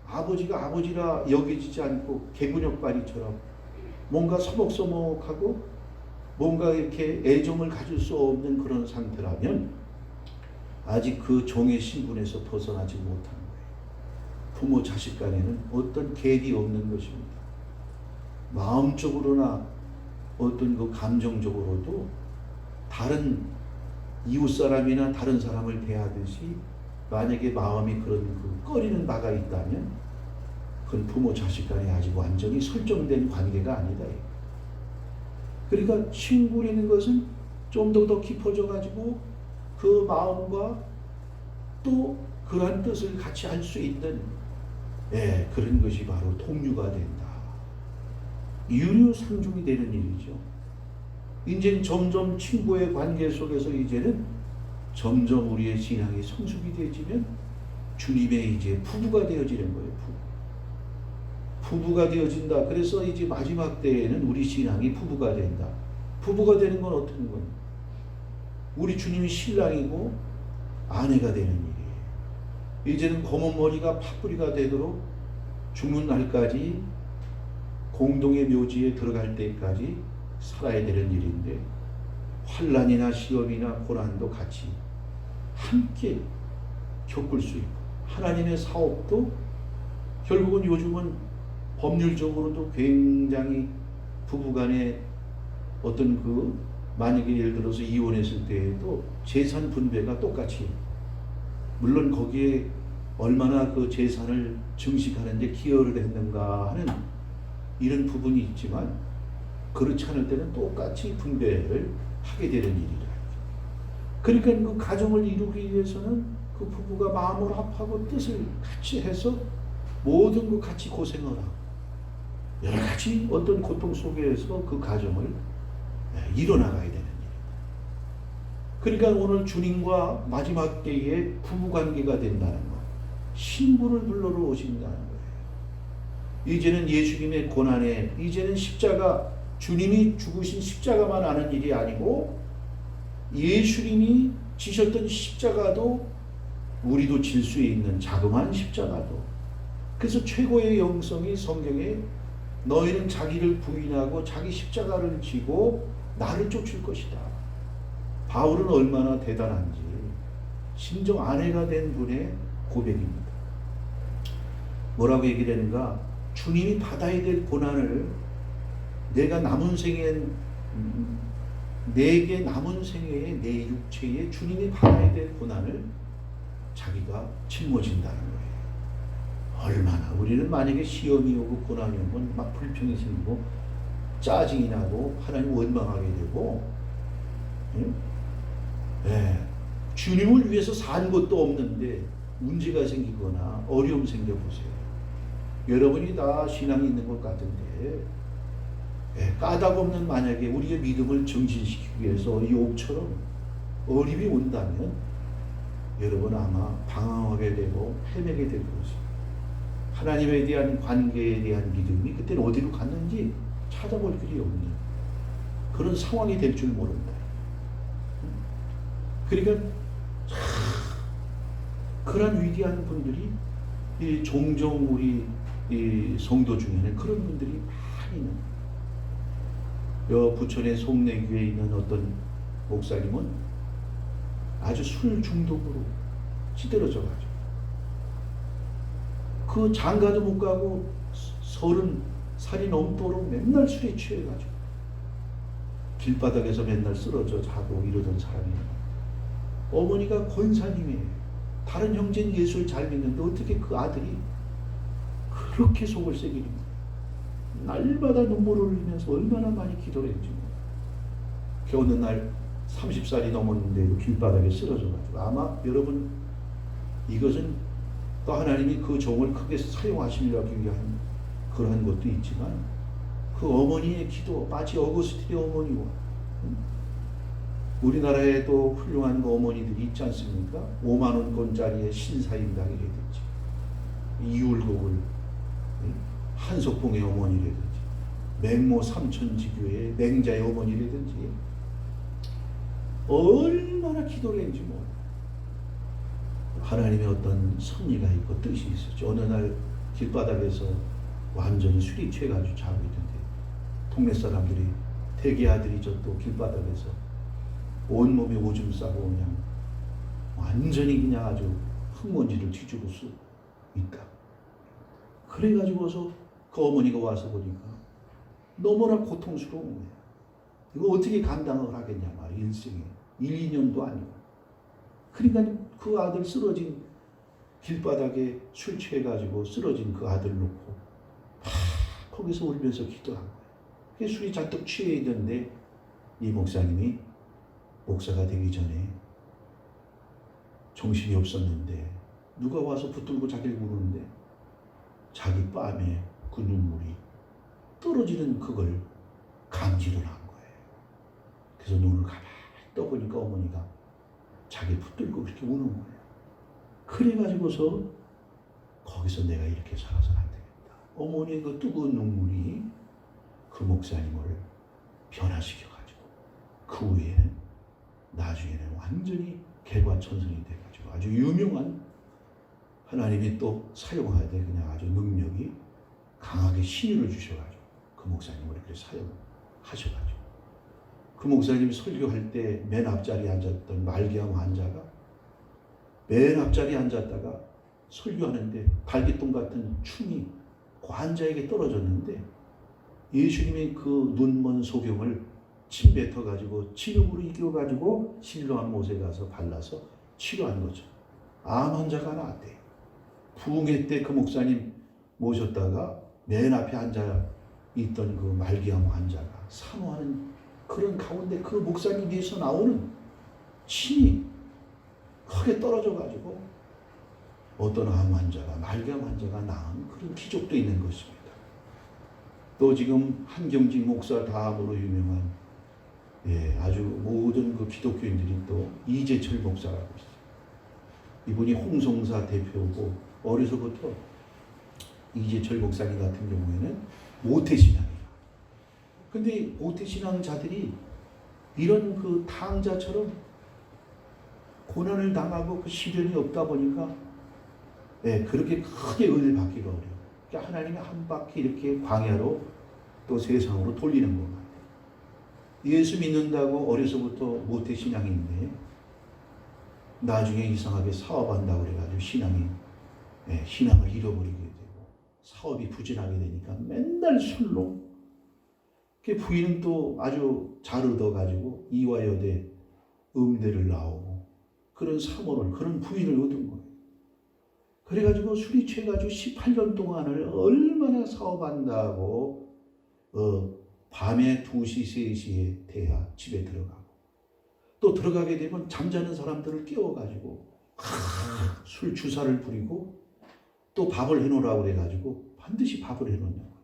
아버지가 아버지라 여기지지 않고 개구녕바리처럼 뭔가 서먹서먹하고 뭔가 이렇게 애정을 가질 수 없는 그런 상태라면 아직 그 종의 신분에서 벗어나지 못하는 거예요. 부모 자식 간에는 어떤 갭이 없는 것입니다. 마음적으로나 어떤 그 감정적으로도 다른 이웃 사람이나 다른 사람을 대하듯이 만약에 마음이 그런 그 꺼리는 바가 있다면 그건 부모 자식 간에 아직 완전히 설정된 관계가 아니다. 그러니까 친구라는 것은 좀 더 깊어져 가지고 그 마음과 또 그러한 뜻을 같이 할 수 있는 그런 것이 바로 동료가 된다. 유료상종이 되는 일이죠. 이제 점점 친구의 관계 속에서 이제는 점점 우리의 신앙이 성숙이 되어지면 주님의 이제 부부가 되어지는 거예요. 부부가 되어진다. 그래서 이제 마지막 때에는 우리 신앙이 부부가 된다. 부부가 되는 건 어떤 거냐? 우리 주님이 신랑이고 아내가 되는 일이에요. 이제는 검은 머리가 팥뿌리가 되도록 죽는 날까지 공동의 묘지에 들어갈 때까지 살아야 되는 일인데 환난이나 시험이나 고난도 같이 함께 겪을 수 있고 하나님의 사업도 결국은 요즘은 법률적으로도 굉장히 부부간에 어떤 그 만약에 예를 들어서 이혼했을 때에도 재산 분배가 똑같이 물론 거기에 얼마나 그 재산을 증식하는 데 기여를 했는가 하는 이런 부분이 있지만 그렇지 않을 때는 똑같이 분배를 하게 되는 일이라. 그러니까 그 가정을 이루기 위해서는 그 부부가 마음을 합하고 뜻을 같이 해서 모든 것 같이 고생을 하고 여러 가지 어떤 고통 속에서 그 가정을 이뤄나가야 되는 일입니다. 그러니까 오늘 주님과 마지막 때에 부부관계가 된다는 것, 신부를 불러러 오신다는 거예요. 이제는 예수님의 고난에 이제는 십자가 주님이 죽으신 십자가만 아는 일이 아니고 예수님이 지셨던 십자가도 우리도 질 수 있는 자그마한 십자가도. 그래서 최고의 영성이 성경에 너희는 자기를 부인하고 자기 십자가를 지고 나를 쫓을 것이다. 바울은 얼마나 대단한지 신정 아내가 된 분의 고백입니다. 뭐라고 얘기를 하는가? 주님이 받아야 될 고난을 내가 남은 생엔 내게 남은 생애에 내 육체에 주님이 받아야 될 고난을 자기가 짊어진다는 거예요. 얼마나 우리는 만약에 시험이 오고 고난이 오면 막 불평이 생기고 짜증이 나고 하나님 원망하게 되고 주님을 위해서 산 것도 없는데 문제가 생기거나 어려움 생겨보세요. 여러분이 다 신앙이 있는 것 같은데 까닭 없는 만약에 우리의 믿음을 정진시키기 위해서 욥처럼 어림이 온다면 여러분 아마 방황하게 되고 헤매게 될 것입니다. 하나님에 대한 관계에 대한 믿음이 그때는 어디로 갔는지 찾아볼 길이 없는 그런 상황이 될 줄 모른다. 그러니까 그런 위대한 분들이 종종 우리 이 성도 중에는 그런 분들이 많이 있는 거예요. 부천의 송내교회에 있는 어떤 목사님은 아주 술 중독으로 찌들어져가지고 그 장가도 못 가고 30살이 넘도록 맨날 술에 취해가지고 길바닥에서 맨날 쓰러져 자고 이러던 사람이에요. 어머니가 권사님이에요. 다른 형제는 예수를 잘 믿는데 어떻게 그 아들이 그렇게 속을 새기는가. 날마다 눈물을 흘리면서 얼마나 많이 기도를 했지. 그 어느 날 30살이 넘었는데도 길바닥에 쓰러져가지고 아마 여러분 이것은 또 하나님이 그 종을 크게 사용하시려고 위한 그러한 것도 있지만 그 어머니의 기도 마치 어거스틴의 어머니와 우리나라에도 훌륭한 어머니들이 있지 않습니까? 5만 원권짜리의 신사임당이라든지 이율곡을 한석봉의 어머니라든지 맹모 삼천지교의 맹자의 어머니라든지 얼마나 기도를 했는지 몰라요. 하나님의 어떤 섭리가 있고 뜻이 있었죠. 어느 날 길바닥에서 완전히 술이 취해가지고 자고 있는데 동네 사람들이 대개 아들이 저 또 길바닥에서 온몸에 오줌 싸고 그냥 완전히 그냥 아주 흙먼지를 뒤집을 수 있다. 그래가지고서 그 어머니가 와서 보니까 너무나 고통스러운 거예요. 이거 어떻게 감당을 하겠냐 말이야. 일생에 1, 2년도 아니고. 그러니까 그 아들 쓰러진 길바닥에 술 취해가지고 쓰러진 그 아들 놓고 거기서 울면서 기도한 거예요. 술이 잔뜩 취해 있는데 이 목사님이 목사가 되기 전에 정신이 없었는데 누가 와서 붙들고 자기를 부르는데 자기 뺨에 그 눈물이 떨어지는 그걸 감지를 한 거예요. 그래서 눈을 가만히 떠보니까 어머니가 자기 붙들고 그렇게 우는 거예요. 그래가지고서 거기서 내가 이렇게 살아서는 안 되겠다. 어머니의 그 뜨거운 눈물이 그 목사님을 변화시켜가지고 그 후에는 나중에는 완전히 개과천선이 돼가지고 아주 유명한 하나님이 또 사용하야 돼 그냥 아주 능력이 강하게 신유를 주셔가지고 그 목사님을 이렇게 사용하셔가지고 그 목사님이 설교할 때 맨 앞자리에 앉았던 말기암 환자가 맨 앞자리에 앉았다가 설교하는데 발기똥 같은 충이 그 환자에게 떨어졌는데 예수님의 그 눈먼 소경을 침 뱉어가지고 치료으로 이겨가지고 신령한 못에 가서 발라서 치료한 거죠. 암 환자가 나았대요. 부흥회 때 그 목사님 모셨다가 맨 앞에 앉아 있던 그 말기암 환자가 사모하는 그런 가운데 그 목사님에서 나오는 침이 크게 떨어져가지고 어떤 암 환자가 말기암 환자가 나은 그런 기적도 있는 것입니다. 또 지금 한경직 목사 다음으로 유명한 아주 모든 그 기독교인들이 또 이재철 목사라고 있어요. 이분이 홍성사 대표고 어려서부터 이재철 목사님 같은 경우에는 모태신앙이에요. 근데 모태신앙자들이 이런 그 탕자처럼 고난을 당하고 그 시련이 없다 보니까 그렇게 크게 은혜를 받기가 어려워요. 그러니까 하나님이 한 바퀴 이렇게 광야로 또 세상으로 돌리는 것 같아요. 예수 믿는다고 어려서부터 모태신앙인데 나중에 이상하게 사업한다고 그래가지고 신앙을 잃어버리게 되고 사업이 부진하게 되니까 맨날 술로 그 부인은 또 아주 잘 얻어가지고 이화여대 음대를 나오고 그런 사모를 그런 부인을 얻은 거예요. 그래가지고 술이 취해가지고 18년 동안을 얼마나 사업한다고 밤에 2시, 3시에 돼야 집에 들어가고 또 들어가게 되면 잠자는 사람들을 깨워가지고 술 주사를 부리고 또 밥을 해놓으라고 그래가지고 반드시 밥을 해놓냐고.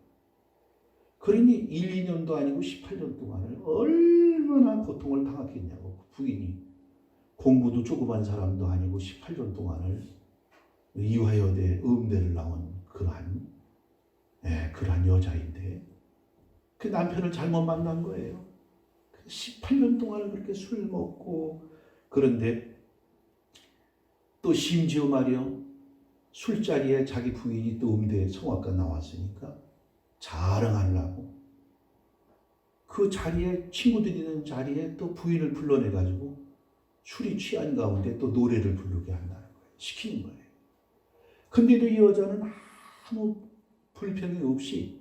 그러니 1, 2년도 아니고 18년 동안을 얼마나 고통을 당했겠냐고. 부인이 공부도 조그만 사람도 아니고 18년 동안을 이화여대 음대를 나온 그러한 여자인데 그 남편을 잘못 만난 거예요. 18년 동안을 그렇게 술 먹고 그런데 또 심지어 말이요 술자리에 자기 부인이 또 음대 성악가 나왔으니까 자랑하려고 그 자리에, 친구들이 있는 자리에 또 부인을 불러내가지고 술이 취한 가운데 또 노래를 부르게 한다는 거예요. 시키는 거예요. 근데도 이 여자는 아무 불평이 없이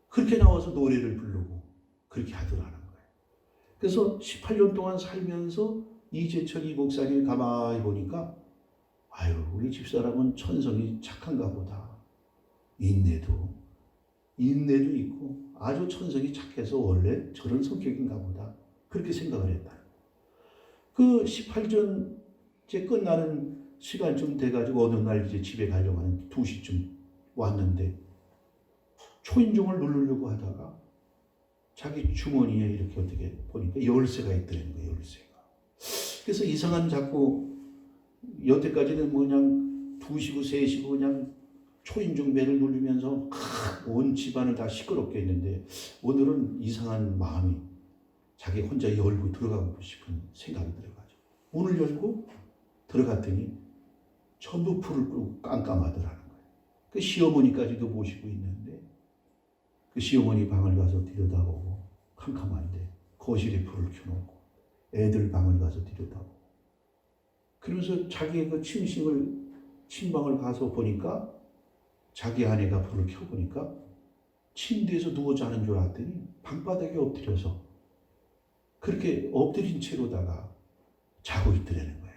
그렇게 나와서 노래를 부르고 그렇게 하더라는 거예요. 그래서 18년 동안 살면서 이재철 이 목사님이 가만히 보니까 아유, 우리 집사람은 천성이 착한가 보다. 인내도 있고 아주 천성이 착해서 원래 저런 성격인가 보다. 그렇게 생각을 했다. 그 18전째 끝나는 시간쯤 돼가지고 어느 날 이제 집에 가려고 하는 2시쯤 왔는데 초인종을 누르려고 하다가 자기 주머니에 이렇게 어떻게 보니까 열쇠가 있더라는 거예요. 열쇠가. 그래서 이상한 자꾸 여태까지는 뭐 그냥 2시고 3시고 그냥 초인종 벨을 누르면서 온 집안을 다 시끄럽게 했는데 오늘은 이상한 마음이 자기 혼자 열고 들어가고 싶은 생각이 들어가지고 문을 열고 들어갔더니 전부 불을 끄고 깜깜하더라는 거예요. 그 시어머니까지도 모시고 있는데 그 시어머니 방을 가서 들여다보고 캄캄한데 거실에 불을 켜놓고 애들 방을 가서 들여다보고 그러면서 자기의 그 침방을 가서 보니까 자기 아내가 불을 켜보니까 침대에서 누워 자는 줄 알았더니 방바닥에 엎드려서 그렇게 엎드린 채로다가 자고 있더라는 거예요.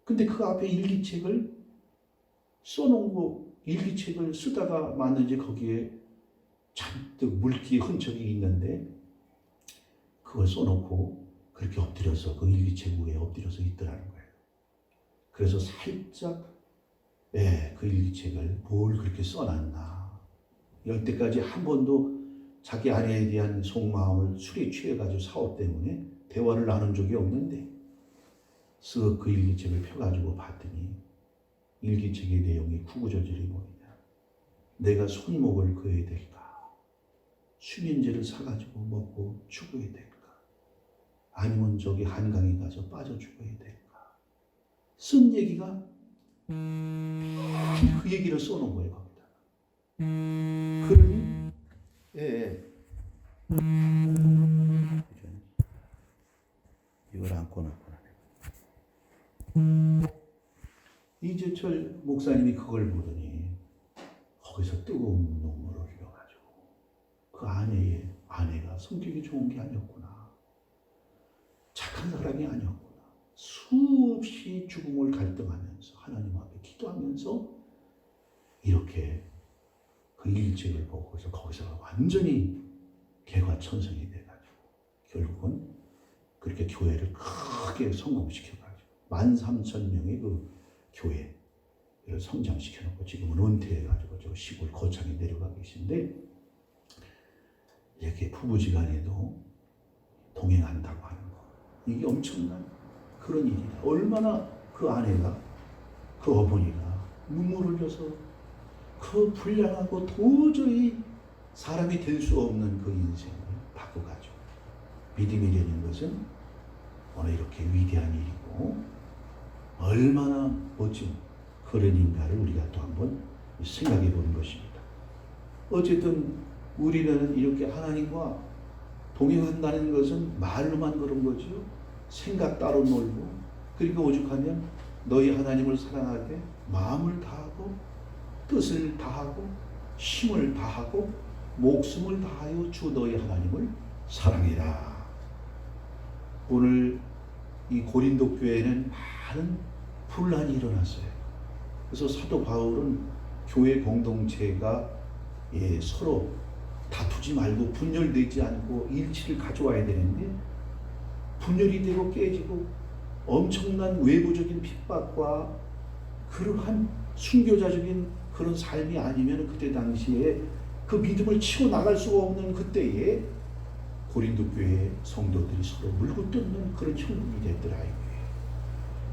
근데 그 앞에 일기책을 써놓은 거, 일기책을 쓰다가 맞는지 거기에 잔뜩 물기 흔적이 있는데 그걸 써놓고 그렇게 엎드려서 그 일기책 위에 엎드려서 있더라는 거예요. 그래서 살짝 그 일기책을 뭘 그렇게 써놨나. 여태까지 한 번도 자기 아내에 대한 속마음을 술에 취해가지고 사업 때문에 대화를 나눈 적이 없는데 쓱 그 일기책을 펴가지고 봤더니 일기책의 내용이 구구절절이 뭐냐. 내가 손목을 그어야 될까? 수면제를 사가지고 먹고 죽어야 될까? 아니면 저기 한강에 가서 빠져 죽어야 될까? 쓴 얘기가 그 얘기를 써놓은 거예요, 거기다. 그러니, 이걸 안 꺼놨구나. 이재철 목사님이 그걸 보더니 거기서 뜨거운 눈물을 흘려가지고 그 아내가 성격이 좋은 게 아니었구나. 착한 사람이 아니었구나. 수없이 죽음을 갈등하면서 하나님 앞에 기도하면서 이렇게 그 일책을 보고서 거기서 완전히 개과천선이 돼가지고 결국은 그렇게 교회를 크게 성공시켜가지고 13,000명의 그 교회를 성장시켜놓고 지금은 은퇴해가지고 저 시골 거창에 내려가 계신데 이렇게 부부지간에도 동행한다고 하는 거 이게 엄청난 그런 일이다. 얼마나 그 아내가 그 어머니가 눈물을 흘려서 그 불량하고 도저히 사람이 될 수 없는 그 인생을 바꿔가지고 믿음이라는 것은 어느 이렇게 위대한 일이고 얼마나 멋진 그런 인가를 우리가 또 한번 생각해 보는 것입니다. 어쨌든 우리는 이렇게 하나님과 동행한다는 것은 말로만 그런 거죠. 생각 따로 놀고 그리고 오죽하면 너희 하나님을 사랑하되 마음을 다하고 뜻을 다하고 힘을 다하고 목숨을 다하여 주 너희 하나님을 사랑해라. 오늘 이 고린도 교회에는 많은 분란이 일어났어요. 그래서 사도 바울은 교회 공동체가 서로 다투지 말고 분열되지 않고 일치를 가져와야 되는데 분열이 되고 깨지고 엄청난 외부적인 핍박과 그러한 순교자적인 그런 삶이 아니면 그때 당시에 그 믿음을 치고 나갈 수가 없는 그때에 고린도 교회 성도들이 서로 물고 뜯는 그런 형국이 됐더라 이거예요.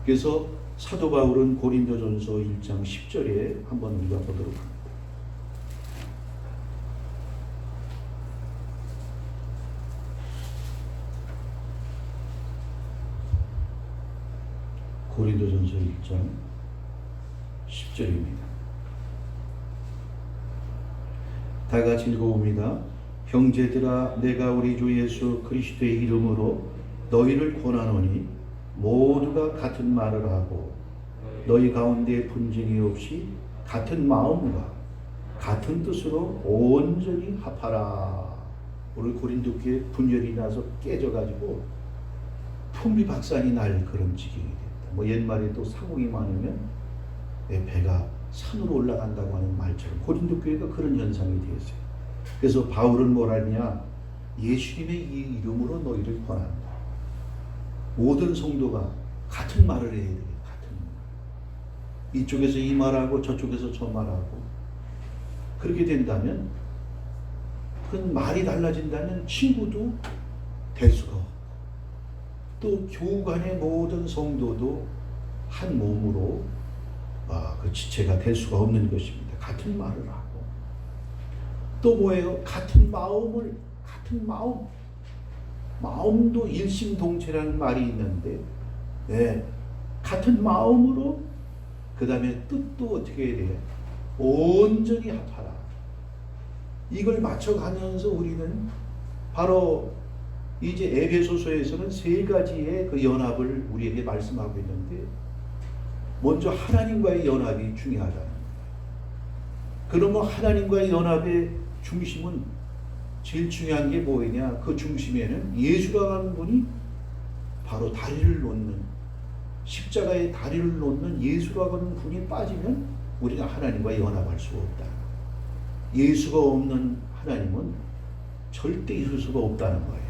그래서 사도 바울은 고린도전서 1장 10절에 한번 우리가 보도록 합니다. 고린도전서 1장 10절 10절입니다. 다 같이 읽어봅니다. 형제들아, 내가 우리 주 예수 그리스도의 이름으로 너희를 권하노니 모두가 같은 말을 하고 너희 가운데 분쟁이 없이 같은 마음과 같은 뜻으로 온전히 합하라. 오늘 고린도 교회 분열이 나서 깨져가지고 풍비박산이 날 그런 지경이 됐다. 뭐 옛말에 또 상궁이 많으면 배가 산으로 올라간다고 하는 말처럼 고린도 교회가 그런 현상이 되었어요. 그래서 바울은 뭐라 하냐? 예수님의 이 이름으로 너희를 권한다. 모든 성도가 같은 말을 해야 돼요. 같은 말. 이쪽에서 이 말하고 저쪽에서 저 말하고 그렇게 된다면 그 말이 달라진다면 친구도 될 수가 없고 또 교우 간의 모든 성도도 한 몸으로 그 지체가 될 수가 없는 것입니다. 같은 말을 하고 또 뭐예요? 같은 마음도 일심동체라는 말이 있는데 같은 마음으로 그 다음에 뜻도 어떻게 해야 돼요? 온전히 합하라. 이걸 맞춰가면서 우리는 바로 이제 에베소서에서는 세 가지의 그 연합을 우리에게 말씀하고 있는데 먼저 하나님과의 연합이 중요하다는 거예요. 그러면 하나님과의 연합의 중심은 제일 중요한 게 뭐냐? 그 중심에는 예수라는 분이 바로 다리를 놓는 십자가의 다리를 놓는 예수라는 분이 빠지면 우리가 하나님과 연합할 수가 없다. 예수가 없는 하나님은 절대 있을 수가 없다는 거예요.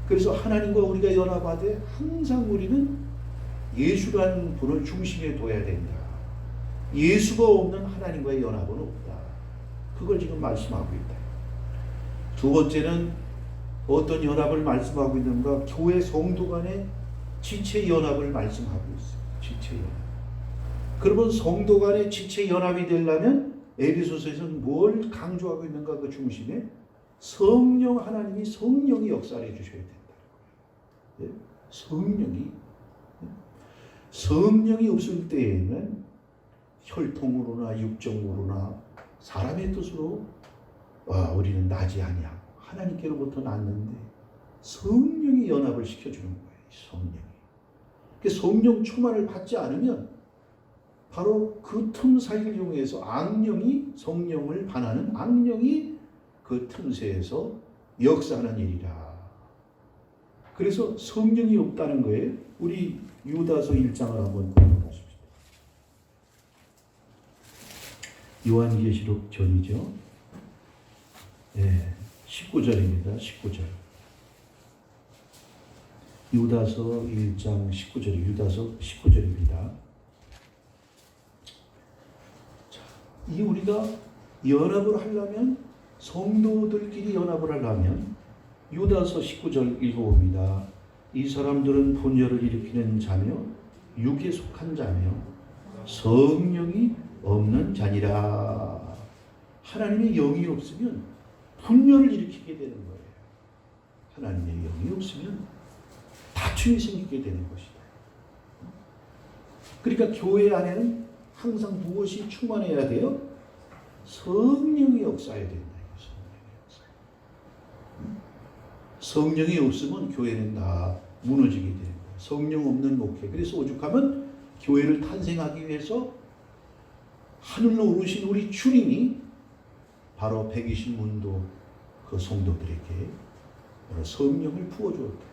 그래서 하나님과 우리가 연합하되 항상 우리는 예수라는 분을 중심에 둬야 된다. 예수가 없는 하나님과의 연합은 없다. 그걸 지금 말씀하고 있다. 두 번째는 어떤 연합을 말씀하고 있는가? 교회 성도 간의 지체 연합을 말씀하고 있어요. 지체 연합. 그러면 성도 간의 지체 연합이 되려면 에베소서에서는 뭘 강조하고 있는가? 그 중심에 성령, 하나님이 성령이 역사해 주셔야 된다. 성령이 없을 때에는 혈통으로나 육정으로나 사람의 뜻으로 우리는 나지 아니하고 하나님께로부터 났는데 성령이 연합을 시켜주는 거예요. 성령 충만을 받지 않으면 바로 그 틈 사이를 이용해서 성령을 반하는 악령이 그 틈새에서 역사하는 일이라. 그래서 성령이 없다는 거예요. 우리 유다서 1장을 한번 보십시오. 요한계시록 전이죠. 19절입니다. 19절. 유다서 1장 19절. 유다서 19절입니다. 이 우리가 연합을 하려면 성도들끼리 연합을 하려면 유다서 19절 읽어봅니다. 이 사람들은 분열을 일으키는 자며 육에 속한 자며 성령이 없는 자니라. 하나님의 영이 없으면 분열을 일으키게 되는 거예요. 하나님의 영이 없으면 다툼이 생기게 되는 것이다. 그러니까 교회 안에는 항상 무엇이 충만해야 돼요? 성령이 역사해야 된다. 성령이 없으면 교회는 다 무너지게 되는 거예요. 성령 없는 목회. 그래서 오죽하면 교회를 탄생하기 위해서 하늘로 오르신 우리 주님이 바로 120문도 그 성도들에게 성령을 부어주었다.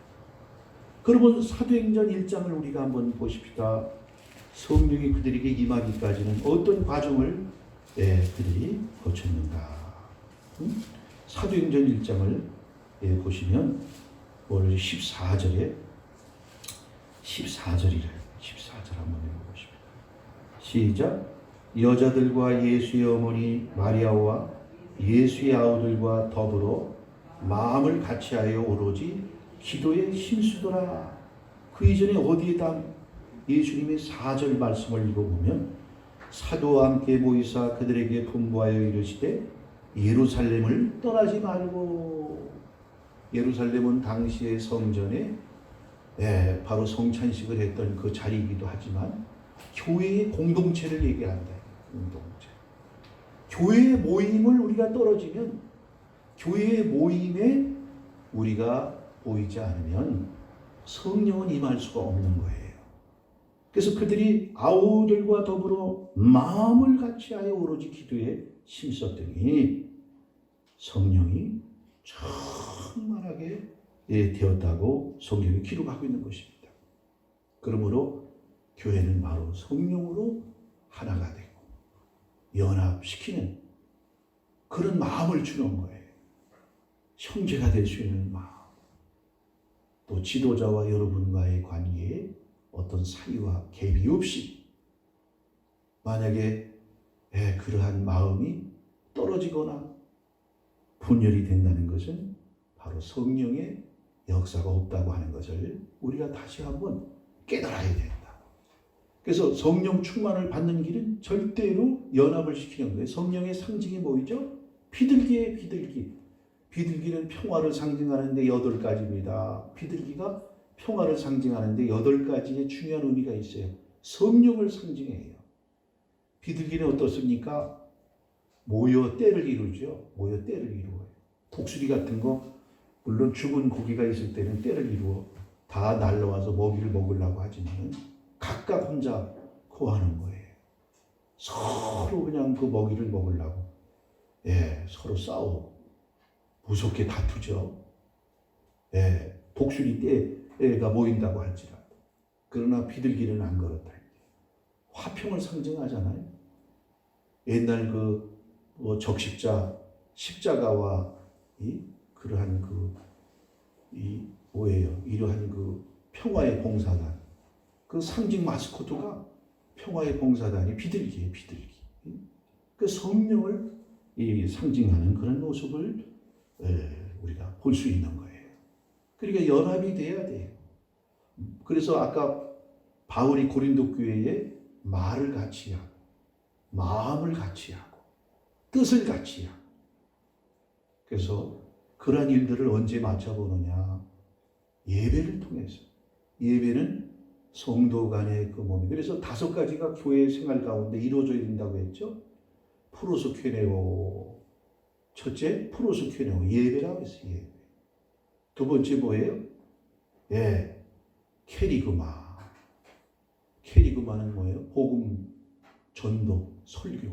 그러면 사도행전 1장을 우리가 한번 보십시다. 성령이 그들에게 임하기까지는 어떤 과정을 그들이 거쳤는가. 사도행전 1장을 보시면 오늘 14절이래요. 14절 한번 읽어보십시오. 시작. 여자들과 예수의 어머니 마리아와 예수의 아우들과 더불어 마음을 같이하여 오로지 기도에 힘쓰더라. 그 이전에 어디에다 예수님의 4절 말씀을 읽어보면 사도와 함께 모이사 그들에게 분부하여 이르시되 예루살렘을 떠나지 말고. 예루살렘은 당시의 성전에 바로 성찬식을 했던 그 자리이기도 하지만 교회의 공동체를 얘기한다. 공동체. 교회의 모임을 우리가 떨어지면, 교회의 모임에 우리가 보이지 않으면 성령은 임할 수가 없는 거예요. 그래서 그들이 아우들과 더불어 마음을 같이하여 오로지 기도에 힘썼더니 성령이 충만하게 되었다고 성경이 기록하고 있는 것입니다. 그러므로 교회는 바로 성령으로 하나가 되고 연합시키는 그런 마음을 주는 거예요. 형제가 될 수 있는 마음. 또 지도자와 여러분과의 관계에 어떤 사이와 갭이 없이, 만약에 그러한 마음이 떨어지거나 분열이 된다는 것은 바로 성령의 역사가 없다고 하는 것을 우리가 다시 한번 깨달아야 된다. 그래서 성령 충만을 받는 길은 절대로 연합을 시키는 거예요. 성령의 상징이 뭐죠? 비둘기예요, 비둘기. 비둘기는 평화를 상징하는데 8가지입니다. 비둘기가 평화를 상징하는데 8가지의 중요한 의미가 있어요. 성령을 상징해요. 비둘기는 어떻습니까? 모여 떼를 이루죠. 모여 떼를 이루어요. 독수리 같은 거, 물론 죽은 고기가 있을 때는 떼를 이루어 다 날라와서 먹이를 먹으려고 하지만 각각 혼자 거하는 거예요. 서로 그냥 그 먹이를 먹으려고 서로 싸우고 무섭게 다투죠. 독수리 떼가 모인다고 할지라도. 그러나 비둘기는 안 그렇다. 화평을 상징하잖아요. 옛날 십자가와 그러한 뭐예요? 이러한 평화의 봉사단. 그 상징 마스코트가 평화의 봉사단이 비둘기예요, 비둘기. 그 성령을 상징하는 그런 모습을 우리가 볼 수 있는 거예요. 그러니까 연합이 돼야 돼요. 그래서 아까 바울이 고린도 교회에 말을 같이 하고, 마음을 같이 하고, 뜻을 같이 하고. 그래서 그러한 일들을 언제 맞춰보느냐? 예배를 통해서. 예배는 성도 간의 그 몸이. 그래서 5가지가 교회 생활 가운데 이루어져야 된다고 했죠. 프로스케네오. 첫째, 프로스케네오. 예배라고 했어요. 예배. 두 번째 뭐예요? 캐리그마. 캐리그마는 뭐예요? 복음, 전도, 설교.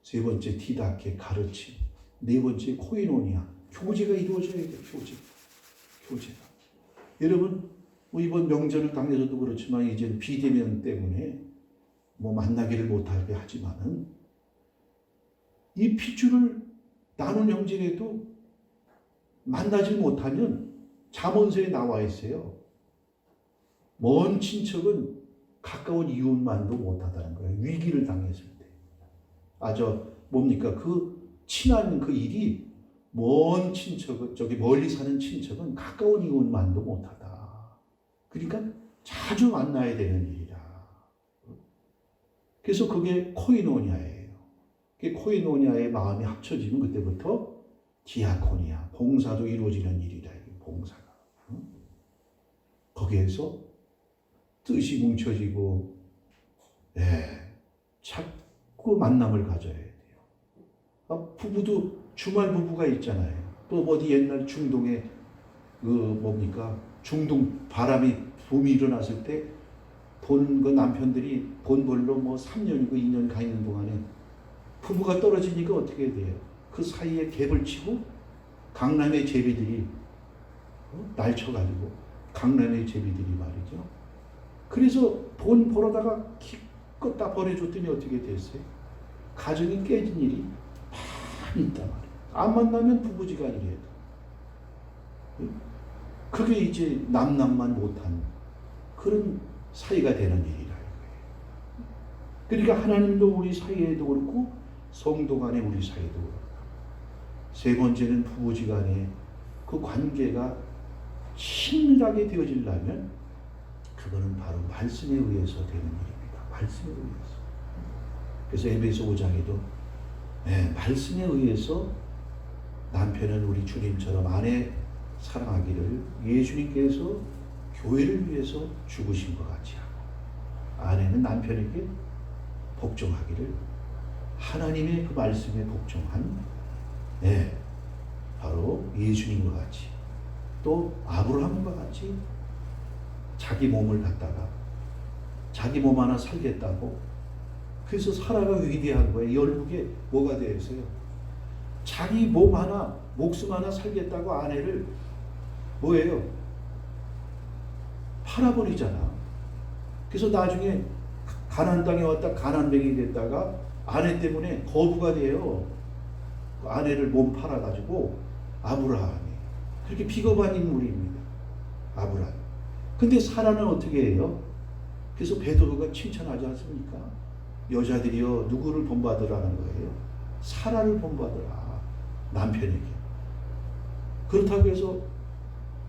세 번째, 디다케, 가르침. 네 번째, 코이노니아. 교제가 이루어져야 돼요. 교제가. 여러분, 이번 명절을 당해서도 그렇지만 이제 비대면 때문에 만나기를 못하게 하지만은 이 핏줄을 나눈 형제라도 만나지 못하면 잠언서에 나와 있어요. 먼 친척은 가까운 이웃만도 못하다는 거예요. 위기를 당했을 때. 뭡니까? 그 친한 그 일이 먼 친척은, 멀리 사는 친척은 가까운 이웃만도 못하다. 그러니까 자주 만나야 되는 일이라. 그래서 그게 코이노니아예요. 그게 코이노니아의 마음이 합쳐지면 그때부터 디아코니아, 봉사도 이루어지는 일이라. 봉사가. 거기에서 뜻이 뭉쳐지고 자꾸 만남을 가져야 돼요. 부부도 주말 부부가 있잖아요. 또 어디 옛날 중동에 중동 붐이 일어났을 때 남편들이 돈 벌러 3년이고 2년 가 있는 동안에 부부가 떨어지니까 어떻게 돼요? 그 사이에 갭을 치고 강남의 제비들이 날쳐가지고 강남의 제비들이 말이죠. 그래서 돈 벌어다가 기껏 다 보내줬더니 어떻게 됐어요? 가정이 깨진 일이 많이 있단 말이에요. 안 만나면 부부지간이래요. 그게 이제 남남만 못한 그런 사이가 되는 일이라. 그러니까 하나님도 우리 사이에도 그렇고 성도 간에 우리 사이에도 그렇고. 세 번째는 부부지간에 그 관계가 친밀하게 되어지려면 그거는 바로 말씀에 의해서 되는 일입니다. 말씀에 의해서. 그래서 에베소 5장에도 말씀에 의해서 남편은 우리 주님처럼 아내 사랑하기를 예수님께서 교회를 위해서 죽으신 것 같이 하고 아내는 남편에게 복종하기를 하나님의 그 말씀에 복종한 바로 예수님과 같이 또 아브라함과 같이 자기 몸을 갖다가 자기 몸 하나 살겠다고 그래서 사라가 위대한 거예요. 열국에 뭐가 되어서요? 자기 몸 하나 목숨 하나 살겠다고 아내를 뭐예요? 팔아버리잖아. 그래서 나중에 가나안 땅에 왔다 가나안병이 됐다가 아내 때문에 거부가 돼요. 아내를 몸 팔아가지고 아브라함이 그렇게 비겁한 인물입니다. 아브라함. 근데 사라는 어떻게 해요? 그래서 베드로가 칭찬하지 않습니까? 여자들이여 누구를 본받으라는 거예요? 사라를 본받으라. 남편에게. 그렇다고 해서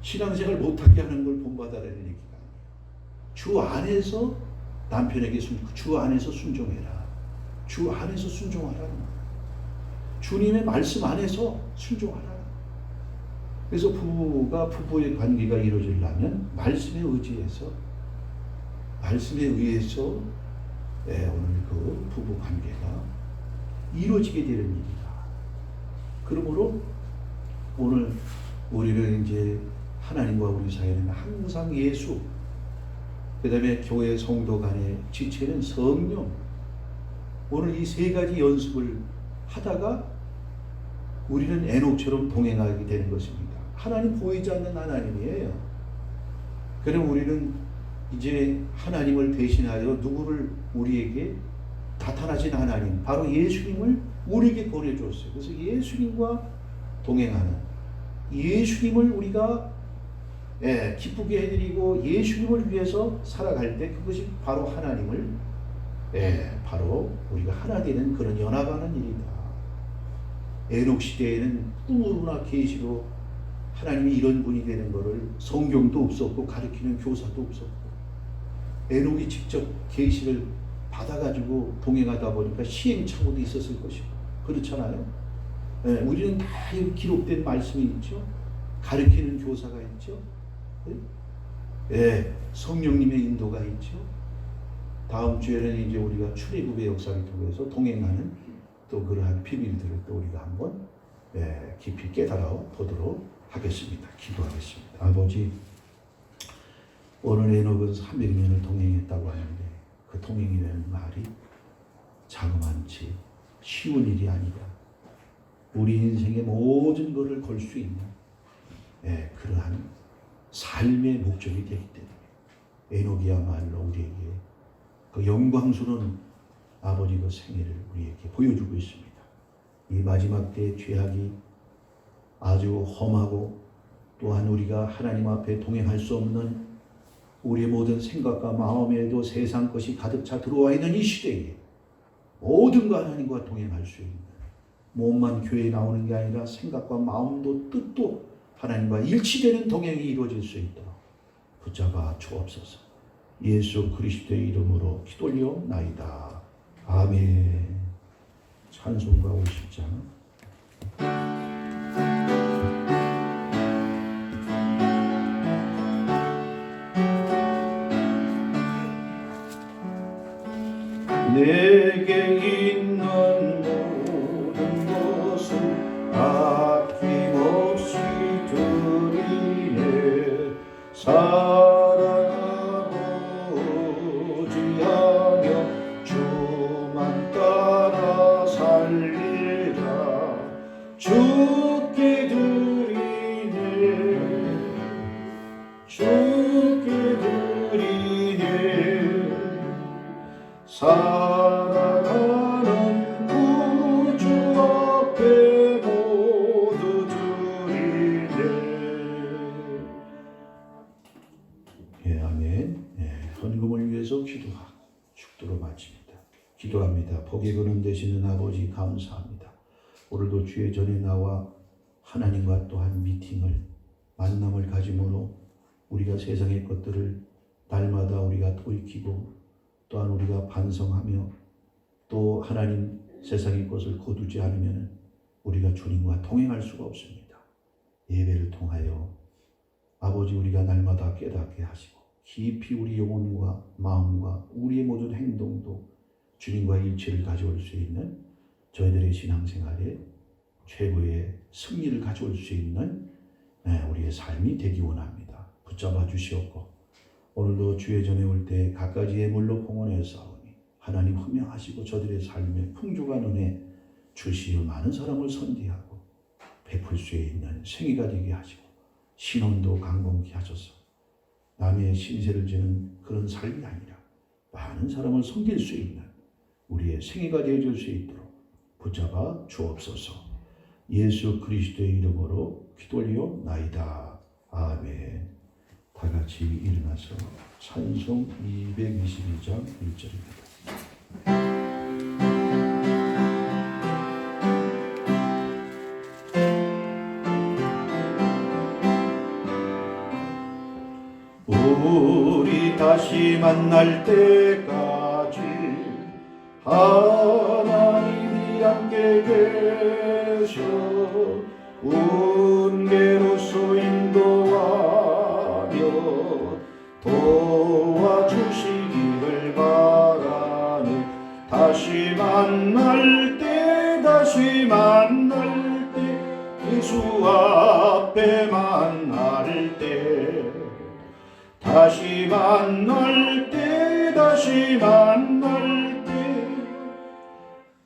신앙생활 못하게 하는 걸 본받아라는 얘기가 아니에요. 주 안에서 남편에게 주 안에서 순종해라. 주 안에서 순종하라는 거예요. 주님의 말씀 안에서 순종하라. 그래서 부부의 관계가 이루어지려면 말씀에 의지해서 오늘 그 부부 관계가 이루어지게 되는 일이다. 그러므로 오늘 우리는 이제 하나님과 우리 사이에는 항상 예수, 그 다음에 교회 성도 간의 지체는 성령, 오늘 이 세 가지 연습을 하다가 우리는 에녹처럼 동행하게 되는 것입니다. 하나님 보이지 않는 하나님이에요. 그럼 우리는 이제 하나님을 대신하여 누구를 우리에게 나타나신 하나님, 바로 예수님을 우리에게 보내줬어요. 그래서 예수님과 동행하는, 예수님을 우리가 기쁘게 해드리고 예수님을 위해서 살아갈 때 그것이 바로 하나님을 바로 우리가 하나 되는 그런 연합하는 일이다. 에녹 시대에는 꿈으로나 계시로 하나님이 이런 분이 되는 것을 성경도 없었고 가르치는 교사도 없었고 에녹이 직접 계시를 받아가지고 동행하다 보니까 시행착오도 있었을 것이고 그렇잖아요. 우리는 다 기록된 말씀이 있죠. 가르치는 교사가 있죠. 성령님의 인도가 있죠. 다음 주에는 이제 우리가 출애굽의 역사를 통해서 동행하는 또 그러한 비밀들을 또 우리가 한번 깊이 깨달아 보도록 하겠습니다. 기도하겠습니다. 아버지, 오늘 에녹은 300년을 동행했다고 하는데 그 동행이라는 말이 자그만치 쉬운 일이 아니라 우리 인생의 모든 것을 걸 수 있는 그러한 삶의 목적이 되기 때문에 에녹이야말로 우리에게 그 영광스러운 아버지 그 생애를 우리에게 보여주고 있습니다. 이 마지막 때의 죄악이 아주 험하고 또한 우리가 하나님 앞에 동행할 수 없는 우리의 모든 생각과 마음에도 세상 것이 가득 차 들어와 있는 이 시대에 모든 거 하나님과 동행할 수 있는 몸만 교회에 나오는 게 아니라 생각과 마음도 뜻도 하나님과 일치되는 동행이 이루어질 수 있도록 붙잡아 주옵소서. 예수 그리스도의 이름으로 기도 올려옵나이다. 아멘. 찬송가 50장. 내게 있는 모든 것을 아낌없이 드리네. 사랑하고지하며 주만 따라 살리라. 주께 드리네. 주께 드리네. 사랑하는 구주 앞에 모두 드리네. 아멘. 헌금을 위해서 기도하고 축도로 마칩니다. 기도합니다. 복이 그는 되시는 아버지 감사합니다. 오늘도 주의 전에 나와 하나님과 또한 미팅을 만남을 가짐으로 우리가 세상의 것들을 날마다 우리가 돌이키고 또한 우리가 반성하며 또 하나님 세상의 것을 거두지 않으면 우리가 주님과 동행할 수가 없습니다. 예배를 통하여 아버지 우리가 날마다 깨닫게 하시고 깊이 우리 영혼과 마음과 우리의 모든 행동도 주님과 일치를 가져올 수 있는 저희들의 신앙생활에 최고의 승리를 가져올 수 있는 우리의 삶이 되기 원합니다. 붙잡아 주시옵고 오늘도 주의 전에 올 때 갖가지 예물로 봉헌하였사오니 하나님 허명하시고 저들의 삶에 풍족한 은혜 주시어 많은 사람을 선대하고 베풀 수 있는 생애가 되게 하시고 신혼도 강건케 하소서. 남의 신세를 지는 그런 삶이 아니라 많은 사람을 섬길 수 있는 우리의 생애가 되어줄 수 있도록 붙잡아 주옵소서. 예수 그리스도의 이름으로 기도 올리옵나이다. 아멘. 다 같이 일어나서 찬송 222장 1절입니다. 우리 다시 만날 때까지 하나님이 함께 계셔 은혜로서 인도하며 도와주시기를 바라네. 다시 만날 때 예수 앞에 만날 때 다시 만날 때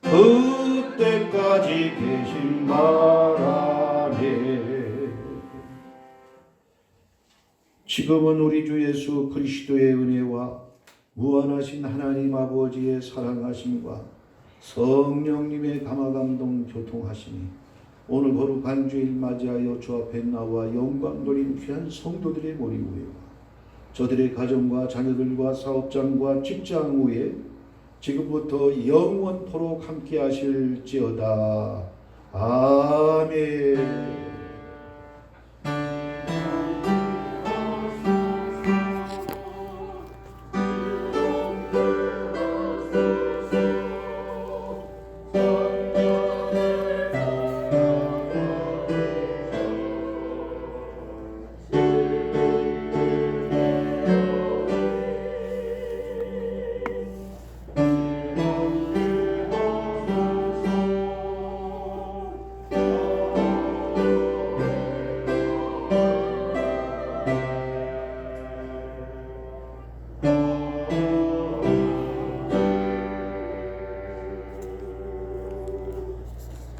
그때까지 계신 바라네. 지금은 우리 주 예수 그리스도의 은혜와 무한하신 하나님 아버지의 사랑하심과 성령님의 감화감동 교통하심이 오늘 거룩한 주일 맞이하여 주 앞에 나와 영광 돌린 귀한 성도들의 머리 위에와 저들의 가정과 자녀들과 사업장과 직장 위에 지금부터 영원토록 함께 하실지어다. 아멘.